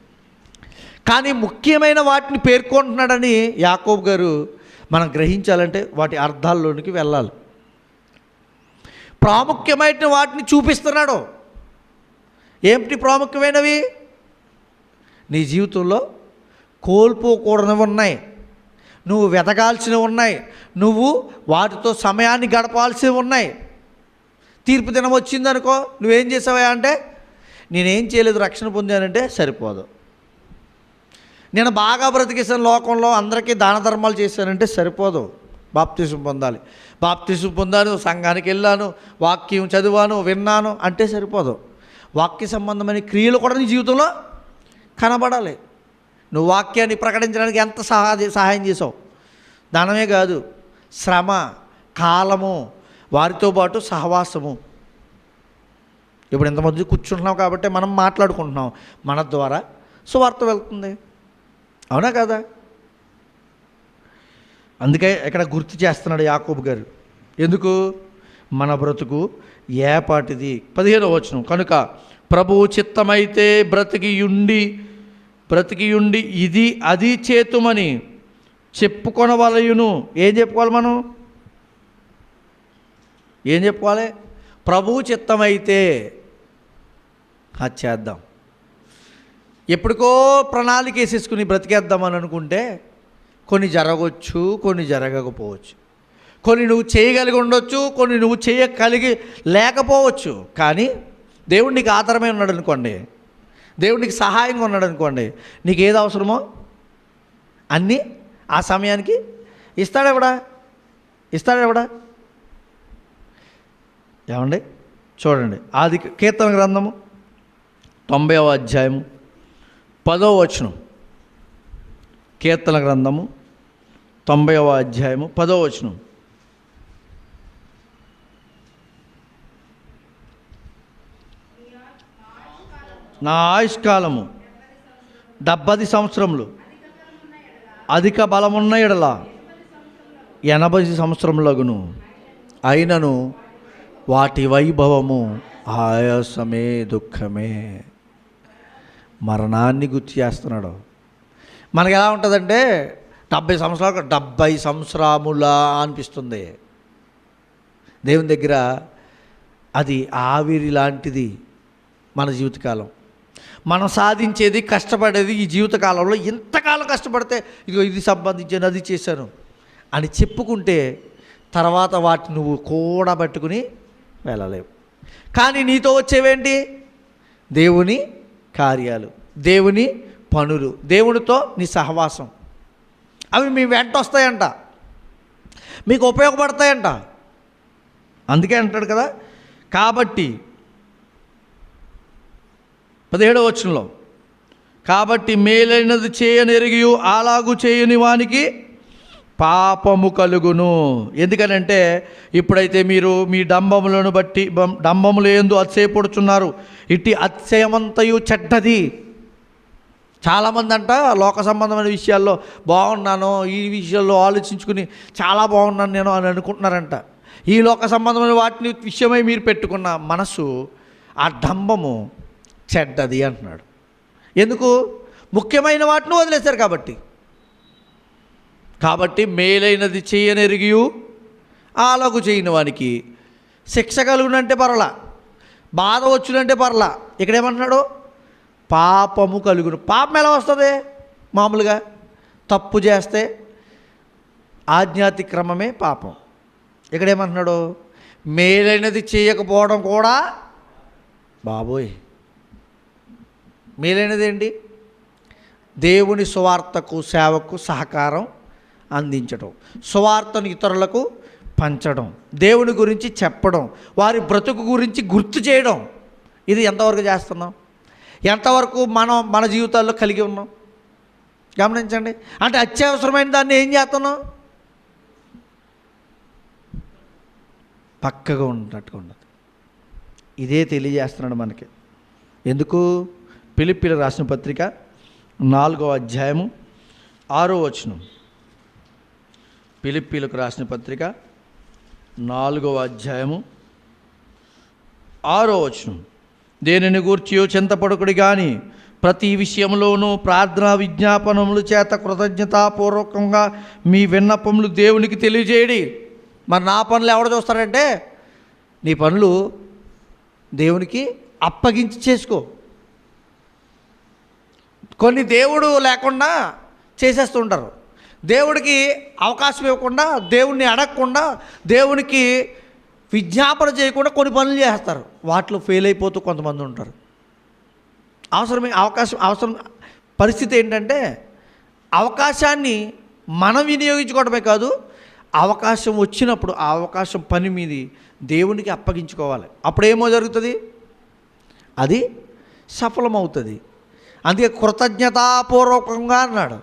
కానీ ముఖ్యమైన వాటిని పేర్కొంటున్నాడని యాకోబు గారు మనం గ్రహించాలంటే వాటి అర్థాల్లోనికి వెళ్ళాలి. ప్రాముఖ్యమైన వాటిని చూపిస్తున్నాడు. ఏమిటి ప్రాముఖ్యమైనవి? నీ జీవితంలో కోల్పోకూడనివి ఉన్నాయి, నువ్వు వెతకాల్సినవి ఉన్నాయి, నువ్వు వాటితో సమయాన్ని గడపాల్సినవి ఉన్నాయి. తీర్పు దినం వచ్చిందనుకో, నువ్వేం చేసావా అంటే నేనేం చేయలేదు రక్షణ పొందానంటే సరిపోదు. నేను బాగా బ్రతికేసాను లోకంలో, అందరికీ దాన ధర్మాలు చేశానంటే సరిపోదు. బాప్తిసం పొందాలి, బాప్తిసం పొందాను, సంఘానికి వెళ్ళాను, వాక్యం చదివాను, విన్నాను అంటే సరిపోదు. వాక్య సంబంధమైన క్రియలు కూడా నీ జీవితంలో కనబడాలి. నువ్వు వాక్యాన్ని ప్రకటించడానికి ఎంత సహాయం చేసావు. ధనమే కాదు, శ్రమ, కాలము, వారితో పాటు సహవాసము. ఇప్పుడు ఇంతమంది కూర్చుంటున్నాం కాబట్టి మనం మాట్లాడుకుంటున్నాం, మన ద్వారా సువార్త వెళ్తుంది, అవునా కదా? అందుకే ఇక్కడ గుర్తు చేస్తున్నాడు యాకోబు గారు. ఎందుకు? మన బ్రతుకు ఏపాటిది. 15వ వచనం, కనుక ప్రభువు చిత్తమైతే బ్రతికియుండి ఇది అది చేతుమని చెప్పుకొనవలయును. ఏం చెప్పుకోవాలి మనం? ఏం చెప్పుకోవాలి? ప్రభువు చిత్తమైతే అది చేద్దాం. ఎప్పటికో ప్రణాళిక వేసేసుకుని బ్రతికేద్దామని అనుకుంటే కొన్ని జరగవచ్చు, కొన్ని జరగకపోవచ్చు. కొన్ని నువ్వు చేయగలిగి ఉండొచ్చు, కొన్ని నువ్వు చేయగలిగి లేకపోవచ్చు. కానీ దేవుడు నీకు ఆధారమై ఉన్నాడు అనుకోండి, దేవుడు నీకు సహాయంగా ఉన్నాడు అనుకోండి, నీకు ఏది అవసరమో అన్నీ ఆ సమయానికి ఇస్తాడెవడా? ఏమండి చూడండి, ఆది కీర్తన గ్రంథము 90వ అధ్యాయము 10వ వచనం. కీర్తన గ్రంథము 90వ అధ్యాయము 10వ వచనం. నా ఆయుష్కాలము 70 సంవత్సరములు, అధిక బలమున్న ఎడల 80 సంవత్సరములగును. అయినను వాటి వైభవము ఆయాసమే, దుఃఖమే. మరణాన్ని గుర్తు చేస్తున్నాడు. మనకు ఎలా ఉంటుందంటే 70 సంవత్సరాములా అనిపిస్తుంది. దేవుని దగ్గర అది ఆవిరి లాంటిది మన జీవితకాలం. మనం సాధించేది, కష్టపడేది ఈ జీవితకాలంలో. ఇంతకాలం కష్టపడితే ఇదిగో ఇది సంపాదించాను, అది చేశాను అని చెప్పుకుంటే తర్వాత వాటిని నువ్వు కూడబెట్టుకుని వెళ్ళలేవు. కానీ నీతో వచ్చేవేంటి? దేవుని కార్యాలు, దేవుని పనులు, దేవునితో నీ సహవాసం. అవి మీ వెంట వస్తాయంట, మీకు ఉపయోగపడతాయంట. అందుకే అంటాడు కదా. కాబట్టి 17వ వచనంలో, కాబట్టి మేలైనది చేయనెరిగియు అలాగు చేయని వానికి పాపము కలుగును. ఎందుకనంటే ఇప్పుడైతే మీరు మీ డంబములను బట్టి డంబములందు అతిశయపడుచున్నారు, ఇట్టి అతిశయమంతయు చెడ్డది. చాలామంది అంట లోక సంబంధమైన విషయాల్లో బాగున్నాను, ఈ విషయాల్లో ఆలోచించుకుని చాలా బాగున్నాను నేను అని అనుకుంటున్నారంట. ఈ లోక సంబంధమైన వాటిని విషయమై మీరు పెట్టుకున్న మనసు, ఆ డంబము చెడ్డది అంటున్నాడు. ఎందుకు? ముఖ్యమైన వాటిని వదిలేశారు కాబట్టి మేలైనది చేయనెరిగియు అలాగు చేయని వానికి శిక్ష కలుగునంటే పర్లా, బాధ వచ్చునంటే పర్లా. ఇక్కడేమంటున్నాడు? పాపము కలుగును. పాపం ఎలా వస్తుంది? మామూలుగా తప్పు చేస్తే ఆజ్ఞాతిక్రమమే పాపం. ఇక్కడేమంటున్నాడు? మేలైనది చేయకపోవడం కూడా. బాబోయ్, మేలైనది ఏంటి? దేవుని సువార్తకు, సేవకు సహకారం అందించడం, సువార్తను ఇతరులకు పంచడం, దేవుని గురించి చెప్పడం, వారి బ్రతుకు గురించి గుర్తు చేయడం. ఇది ఎంతవరకు చేస్తున్నాం? ఎంతవరకు మన జీవితాల్లో కలిగి ఉన్నాం? గమనించండి. అంటే అత్యవసరమైన దాన్ని ఏం చేస్తున్నాం? పక్కగా ఉన్నట్టుగా ఉండదు. ఇదే తెలియజేస్తున్నాడు మనకి. ఎందుకు? ఫిలిప్పీయులకు రాసిన పత్రిక 4వ అధ్యాయము 6వ వచనం. ఫిలిప్పీయులకు రాసిన పత్రిక 4వ అధ్యాయము 6వ వచనం. దేనిని గూర్చి చింతపడకుడి కానీ ప్రతి విషయంలోనూ ప్రార్థనా విజ్ఞాపనముల చేత కృతజ్ఞతాపూర్వకంగా మీ విన్నపములు దేవునికి తెలియజేయడి. మరి నా పనులు ఎవడు చూస్తాడంటే, నీ పనులు దేవునికి అప్పగించి చేసుకో. కొన్ని దేవుడు లేకుండా చేసేస్తుంటారు. దేవుడికి అవకాశం ఇవ్వకుండా, దేవుణ్ణి అడగకుండా, దేవునికి విజ్ఞాపన చేయకుండా కొన్ని పనులు చేస్తారు. వాటిలో ఫెయిల్ అయిపోతూ కొంతమంది ఉంటారు. అవకాశం పరిస్థితి ఏంటంటే, అవకాశాన్ని మనం వినియోగించుకోవడమే కాదు, అవకాశం వచ్చినప్పుడు ఆ అవకాశం పని మీది దేవునికి అప్పగించుకోవాలి. అప్పుడేమో జరుగుతుంది, అది సఫలమవుతుంది. అందుకే కృతజ్ఞతాపూర్వకంగా అన్నాడు.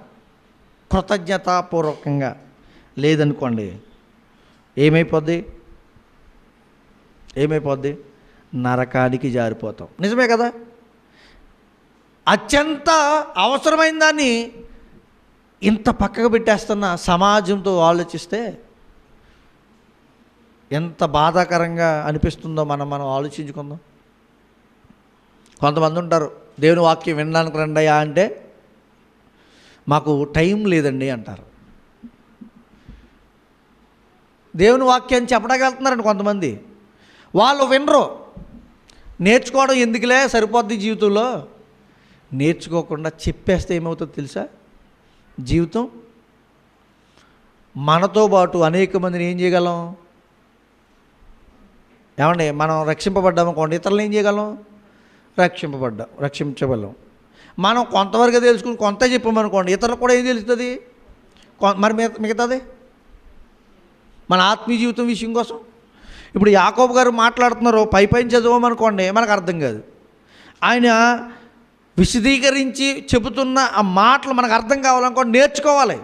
కృతజ్ఞతాపూర్వకంగా లేదనుకోండి, ఏమైపోద్ది? నరకానికి జారిపోతాం. నిజమే కదా? అత్యంత అవసరమైన దాన్ని ఇంత పక్కకు పెట్టేస్తున్న సమాజంతో ఆలోచిస్తే ఎంత బాధాకరంగా అనిపిస్తుందో మనం ఆలోచించుకుందాం. కొంతమంది ఉంటారు, దేవుని వాక్యం వినడానికి రండయ్యా అంటే మాకు టైం లేదండి అంటారు. దేవుని వాక్యాన్ని చెప్పడానికి వెళ్తున్నారండి కొంతమంది. వాళ్ళు వినరు. నేర్చుకోవడం ఎందుకులే, సరిపోద్ది జీవితంలో. నేర్చుకోకుండా చెప్పేస్తే ఏమవుతుందో తెలుసా? జీవితం మనతో పాటు అనేక మందిని ఏం చేయగలం? ఏమండి, మనం రక్షింపబడ్డామనుకోండి, ఇతరులను ఏం చేయగలం? రక్షించగలం. మనం కొంతవరకు తెలుసుకుని కొంత చెప్పామనుకోండి, ఇతరులకు కూడా ఏం తెలుస్తుంది? మరి మిగతాది మన ఆత్మీయ జీవితం విషయం కోసం. ఇప్పుడు యాకోబు గారు మాట్లాడుతున్నారు, పైన చదవమనుకోండి మనకు అర్థం కాదు. ఆయన విశదీకరించి చెబుతున్న ఆ మాటలు మనకు అర్థం కావాలనుకోండి నేర్చుకోవాలి.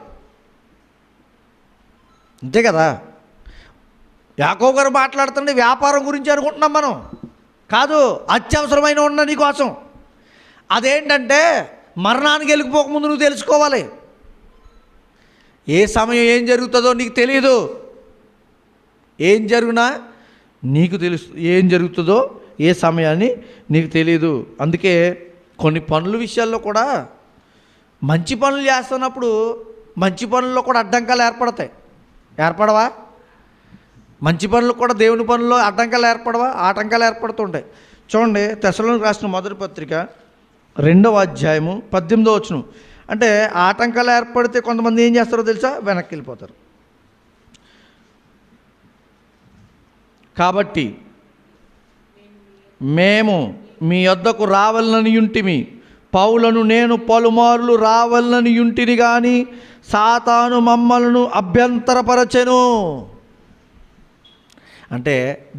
అంతే కదా? యాకోబు గారు మాట్లాడుతుంటే వ్యాపారం గురించి అనుకుంటున్నాం మనం. కాదు, అత్యవసరమైన ఉన్న నీ కోసం. అదేంటంటే మరణానికి వెళ్ళిపోకముందు నువ్వు తెలుసుకోవాలి. ఏ సమయం ఏం జరుగుతుందో నీకు తెలియదు. ఏం జరిగినా నీకు తెలుసు. ఏం జరుగుతుందో ఏ సమయాన్ని నీకు తెలియదు. అందుకే కొన్ని పనుల విషయాల్లో కూడా మంచి పనులు చేస్తున్నప్పుడు మంచి పనుల్లో కూడా అడ్డంకాలు ఏర్పడవా? మంచి పనులు కూడా దేవుని పనుల్లో అడ్డంకాలు ఏర్పడవా? ఆటంకాలు ఏర్పడుతుంటాయి. చూడండి, తెస్సలోనికీయులకు రాసిన మొదటి పత్రిక 2వ అధ్యాయము 18వ వచనం. అంటే ఆటంకాలు ఏర్పడితే కొంతమంది ఏం చేస్తారో తెలుసా? వెనక్కి వెళ్ళిపోతారు. కాబట్టి మేము మీ యొద్దకు రావాలని యుంటిమి, పౌలను నేను పలుమార్లు రావాలని యుంటిని కానీ సాతాను మమ్మలను అభ్యంతరపరచెను. అంటే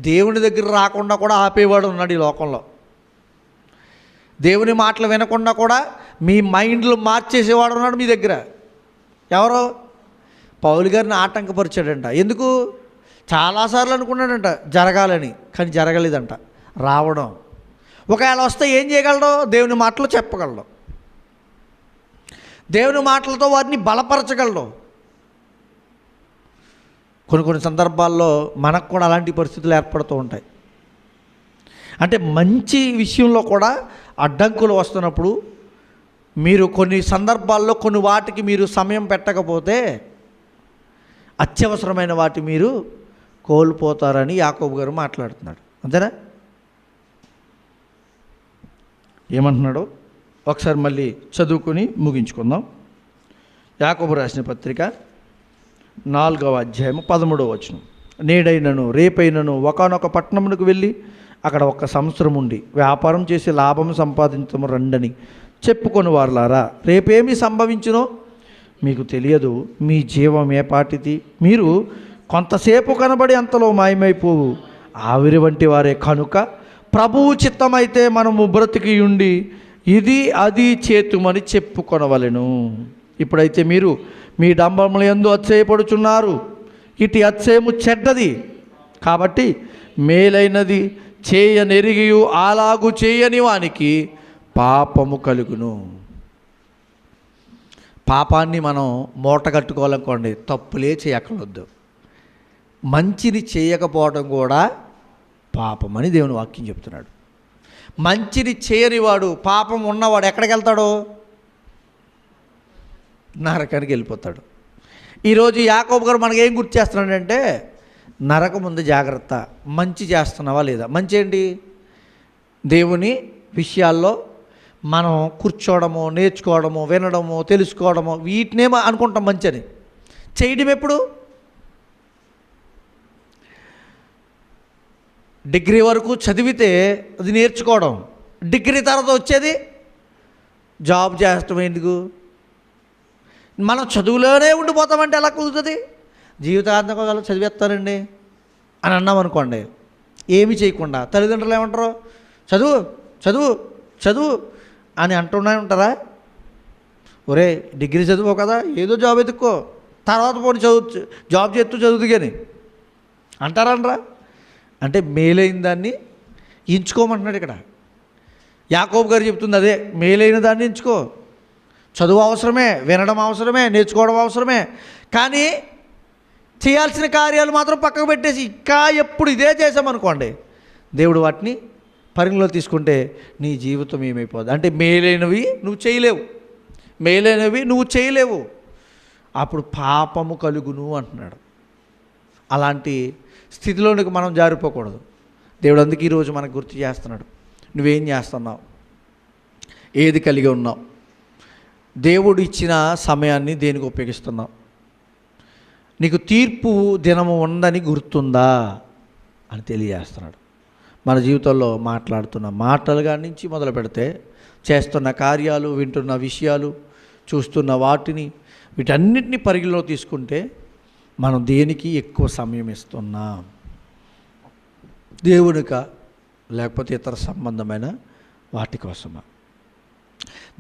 దేవుని దగ్గర రాకుండా కూడా ఆపేవాడు ఉన్నాడు ఈ లోకంలో. దేవుని మాటలు వినకుండా కూడా మీ మైండ్లు మార్చేసేవాడు ఉన్నాడు మీ దగ్గర. ఎవరో పౌలు గారిని ఆటంకపరిచాడంట. ఎందుకు? చాలాసార్లు అనుకున్నాడంట జరగాలని, కానీ జరగలేదంట. రావడం ఒకవేళ వస్తే ఏం చేయగలడు? దేవుని మాటలు చెప్పగలడు. దేవుని మాటలతో వారిని బలపరచగలడు. కొన్ని సందర్భాల్లో మనకు కూడా అలాంటి పరిస్థితులు ఏర్పడుతూ ఉంటాయి. అంటే మంచి విషయంలో కూడా అడ్డంకులు వస్తున్నప్పుడు మీరు కొన్ని సందర్భాల్లో కొన్ని వాటికి మీరు సమయం పెట్టకపోతే అత్యవసరమైన వాటి మీరు కోల్పోతారని యాకోబు గారు మాట్లాడుతున్నాడు. అంతేనా? ఏమంటున్నాడో ఒకసారి మళ్ళీ చదువుకొని ముగించుకుందాం. యాకోబు రాసిన పత్రిక 4వ అధ్యాయము 13వ వచనం. నేడైనను రేపైనను ఒకానొక పట్టణమునకు వెళ్ళి అక్కడ 1 సంవత్సరం ఉండి వ్యాపారం చేసి లాభం సంపాదించము రండని చెప్పుకొని వారులారా, రేపేమి సంభవించునో మీకు తెలియదు. మీ జీవం ఏ పాటిది? మీరు కొంతసేపు కనబడి అంతలో మాయమైపోవు ఆవిరి వంటి వారే. కనుక ప్రభువు చిత్తమైతే మనము బ్రతికి ఉండి ఇది అది చేతుమని చెప్పుకొనవలెను. ఇప్పుడైతే మీరు మీ డంబముల యందు అతిశయపడుచున్నారు. ఇటు అతిశయము చెడ్డది, కాబట్టి మేలైనది చేయనెరిగియు అలాగు చేయని వానికి పాపము కలుగును. పాపాన్ని మనం మూట కట్టుకోవాలనుకోండి, తప్పులే చేయక్కర్వద్దు. మంచిని చేయకపోవడం కూడా పాపమని దేవుని వాక్యం చెప్తున్నాడు. మంచిని చేయనివాడు, పాపం ఉన్నవాడు ఎక్కడికి వెళ్తాడు? నరకానికి వెళ్ళిపోతాడు. ఈరోజు యాకోబు గారు మనకి ఏం గుర్తు చేస్తున్నాడంటే, నరకం ముందు జాగ్రత్త, మంచి చేస్తున్నావా లేదా. మంచి ఏంటి? దేవుని విషయాల్లో మనం కూర్చోవడము, నేర్చుకోవడము, వినడము, తెలుసుకోవడము, వీటినేమో అనుకుంటాం మంచి అని. చేయడం ఎప్పుడు? డిగ్రీ వరకు చదివితే అది నేర్చుకోవడం, డిగ్రీ తర్వాత వచ్చేది జాబ్ చేస్తాం. ఎందుకు? మనం చదువులోనే ఉండిపోతామంటే ఎలా కుదురుతుంది? జీవితాంతం అలా చదివేస్తానండి అని అన్నాం అనుకోండి, ఏమి చేయకుండా తల్లిదండ్రులు ఏమంటారు? చదువు చదువు చదువు అని అంటూనే ఉంటారా? ఒరే డిగ్రీ చదువు కదా, ఏదో జాబ్ ఎత్తుక్కో, తర్వాత పోనీ చదువు, జాబ్ చేస్తూ చదువుతు కానీ అంటారనరా? అంటే మేలైన దాన్ని ఎంచుకోమంటున్నాడు ఇక్కడ యాకోబు గారు చెప్తుంది. అదే మేలైన దాన్ని ఎంచుకో. చదువు అవసరమే, వినడం అవసరమే, నేర్చుకోవడం అవసరమే, కానీ చేయాల్సిన కార్యాలు మాత్రం పక్కకు పెట్టేసి ఇంకా ఎప్పుడు ఇదే చేసామనుకోండి, దేవుడు వాటిని పరిగణలో తీసుకుంటే నీ జీవితం ఏమైపోదు. అంటే మేలైనవి నువ్వు చేయలేవు, మేలైనవి నువ్వు చేయలేవు, అప్పుడు పాపము కలుగును అంటున్నాడు. అలాంటి స్థితిలోనికి మనం జారిపోకూడదు. దేవుడు అందుకే ఈరోజు మనకు గుర్తు చేస్తున్నాడు. నువ్వేం చేస్తున్నావు? ఏది కలిగి ఉన్నావు? దేవుడు ఇచ్చిన సమయాన్ని దేనికి ఉపయోగిస్తున్నావు? నీకు తీర్పు దినము ఉందని గుర్తుందా అని తెలియజేస్తున్నాడు. మన జీవితంలో మాట్లాడుతున్న మాటలు కాడి నుంచి మొదలు పెడితే, చేస్తున్న కార్యాలు, వింటున్న విషయాలు, చూస్తున్న వాటిని, వీటన్నిటిని పరిగణలో తీసుకుంటే మనం దేనికి ఎక్కువ సమయం ఇస్తున్నాం? దేవునికా, లేకపోతే ఇతర సంబంధమైన వాటి కోసమా?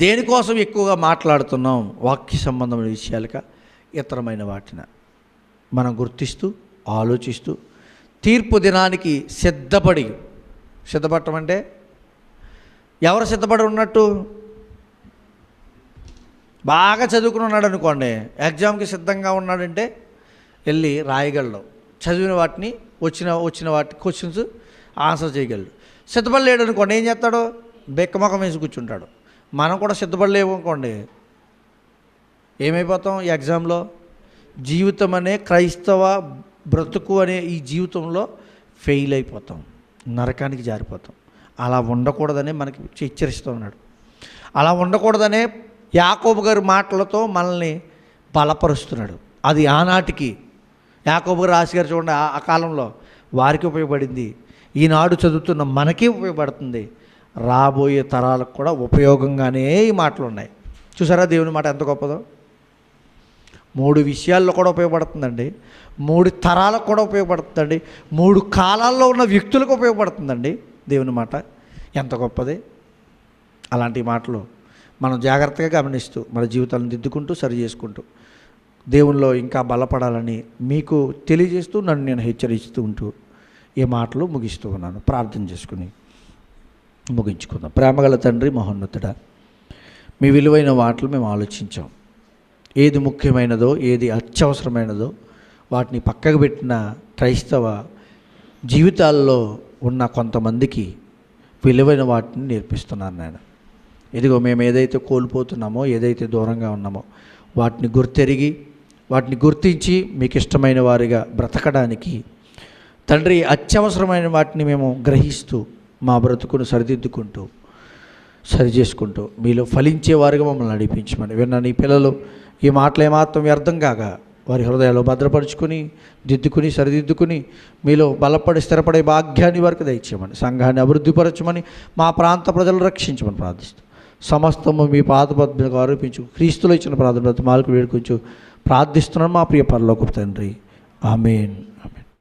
దేనికోసం ఎక్కువగా మాట్లాడుతున్నాం? వాక్య సంబంధమైన విషయాలుగా, ఇతరమైన వాటిన? మనం గుర్తిస్తూ ఆలోచిస్తూ తీర్పు దినానికి సిద్ధపడటం అంటే ఎవరు సిద్ధపడి ఉన్నట్టు? బాగా చదువుకుని ఉన్నాడు అనుకోండి, ఎగ్జామ్కి సిద్ధంగా ఉన్నాడంటే వెళ్ళి రాయగలడు, చదివిన వాటిని వచ్చిన వాటి క్వశ్చన్స్ ఆన్సర్ చేయగలడు. సిద్ధపడలేడు అనుకోండి, ఏం చేస్తాడు? బెక్కమొఖం వేసి కూర్చుంటాడు. మనం కూడా సిద్ధపడలేము అనుకోండి, ఏమైపోతాం? ఈ ఎగ్జామ్లో జీవితం అనే క్రైస్తవ బ్రతుకు అనే ఈ జీవితంలో ఫెయిల్ అయిపోతాం, నరకానికి జారిపోతాం. అలా ఉండకూడదనే మనకి హెచ్చరిస్తూ ఉన్నాడు. అలా ఉండకూడదనే యాకోబు గారి మాటలతో మనల్ని బలపరుస్తున్నాడు. అది ఆనాటికి యాకోబు గారు రాశిగారు చూడండి, ఆ కాలంలో వారికి ఉపయోగపడింది, ఈనాడు చదువుతున్న మనకి ఉపయోగపడుతుంది, రాబోయే తరాలకు కూడా ఉపయోగంగానే ఈ మాటలు ఉన్నాయి. చూసారా దేవుని మాట ఎంత గొప్పదో? 3 విషయాల్లో కూడా ఉపయోగపడుతుందండి, 3 తరాలకు కూడా ఉపయోగపడుతుందండి, 3 కాలాల్లో ఉన్న వ్యక్తులకు ఉపయోగపడుతుందండి దేవుని మాట. ఎంత గొప్పది! అలాంటి మాటలు మనం జాగ్రత్తగా గమనిస్తూ మన జీవితాలను దిద్దుకుంటూ సరి చేసుకుంటూ దేవునిలో ఇంకా బలపడాలని మీకు తెలియజేస్తూ నన్ను నేను హెచ్చరిస్తూ ఉంటూ ఈ మాటలు ముగిస్తూ ఉన్నాను. ప్రార్థన చేసుకుని ముగించుకుందాం. ప్రేమగల తండ్రి, మహోన్నతుడా, మీ విలువైన మాటలు మేము ఆలోచించాం. ఏది ముఖ్యమైనదో, ఏది అత్యవసరమైనదో వాటిని పక్కకు పెట్టిన క్రైస్తవ జీవితాల్లో ఉన్న కొంతమందికి విలువైన వాటిని నేర్పిస్తున్నారు నాయన. ఇదిగో మేము ఏదైతే కోల్పోతున్నామో, ఏదైతే దూరంగా ఉన్నామో వాటిని గుర్తెరిగి, వాటిని గుర్తించి మీకు ఇష్టమైన వారిగా బ్రతకడానికి తండ్రి, అత్యవసరమైన వాటిని మేము గ్రహిస్తూ మా బ్రతుకును సరిదిద్దుకుంటూ సరి చేసుకుంటూ మీలో ఫలించేవారుగా మమ్మల్ని నడిపించమని విన్న నీ పిల్లలు ఈ మాటలు ఏమాత్రం వ్యర్థం కాక వారి హృదయాల్లో భద్రపరుచుకుని, దిద్దుకుని, సరిదిద్దుకుని మీలో బలపడి స్థిరపడే భాగ్యాన్ని వారికి దయచేయమని, సంఘాన్ని అభివృద్ధిపరచమని, మా ప్రాంత ప్రజలు రక్షించమని ప్రార్థిస్తూ సమస్తము మీ పాదపద్మకు ఆరోపించు క్రీస్తులో ఇచ్చిన ప్రార్థన మాలకు వేడుకొంచు ప్రార్థిస్తున్నాను మా ప్రియ పరలోకపు తండ్రి. ఆమేన్. ఆమేన్.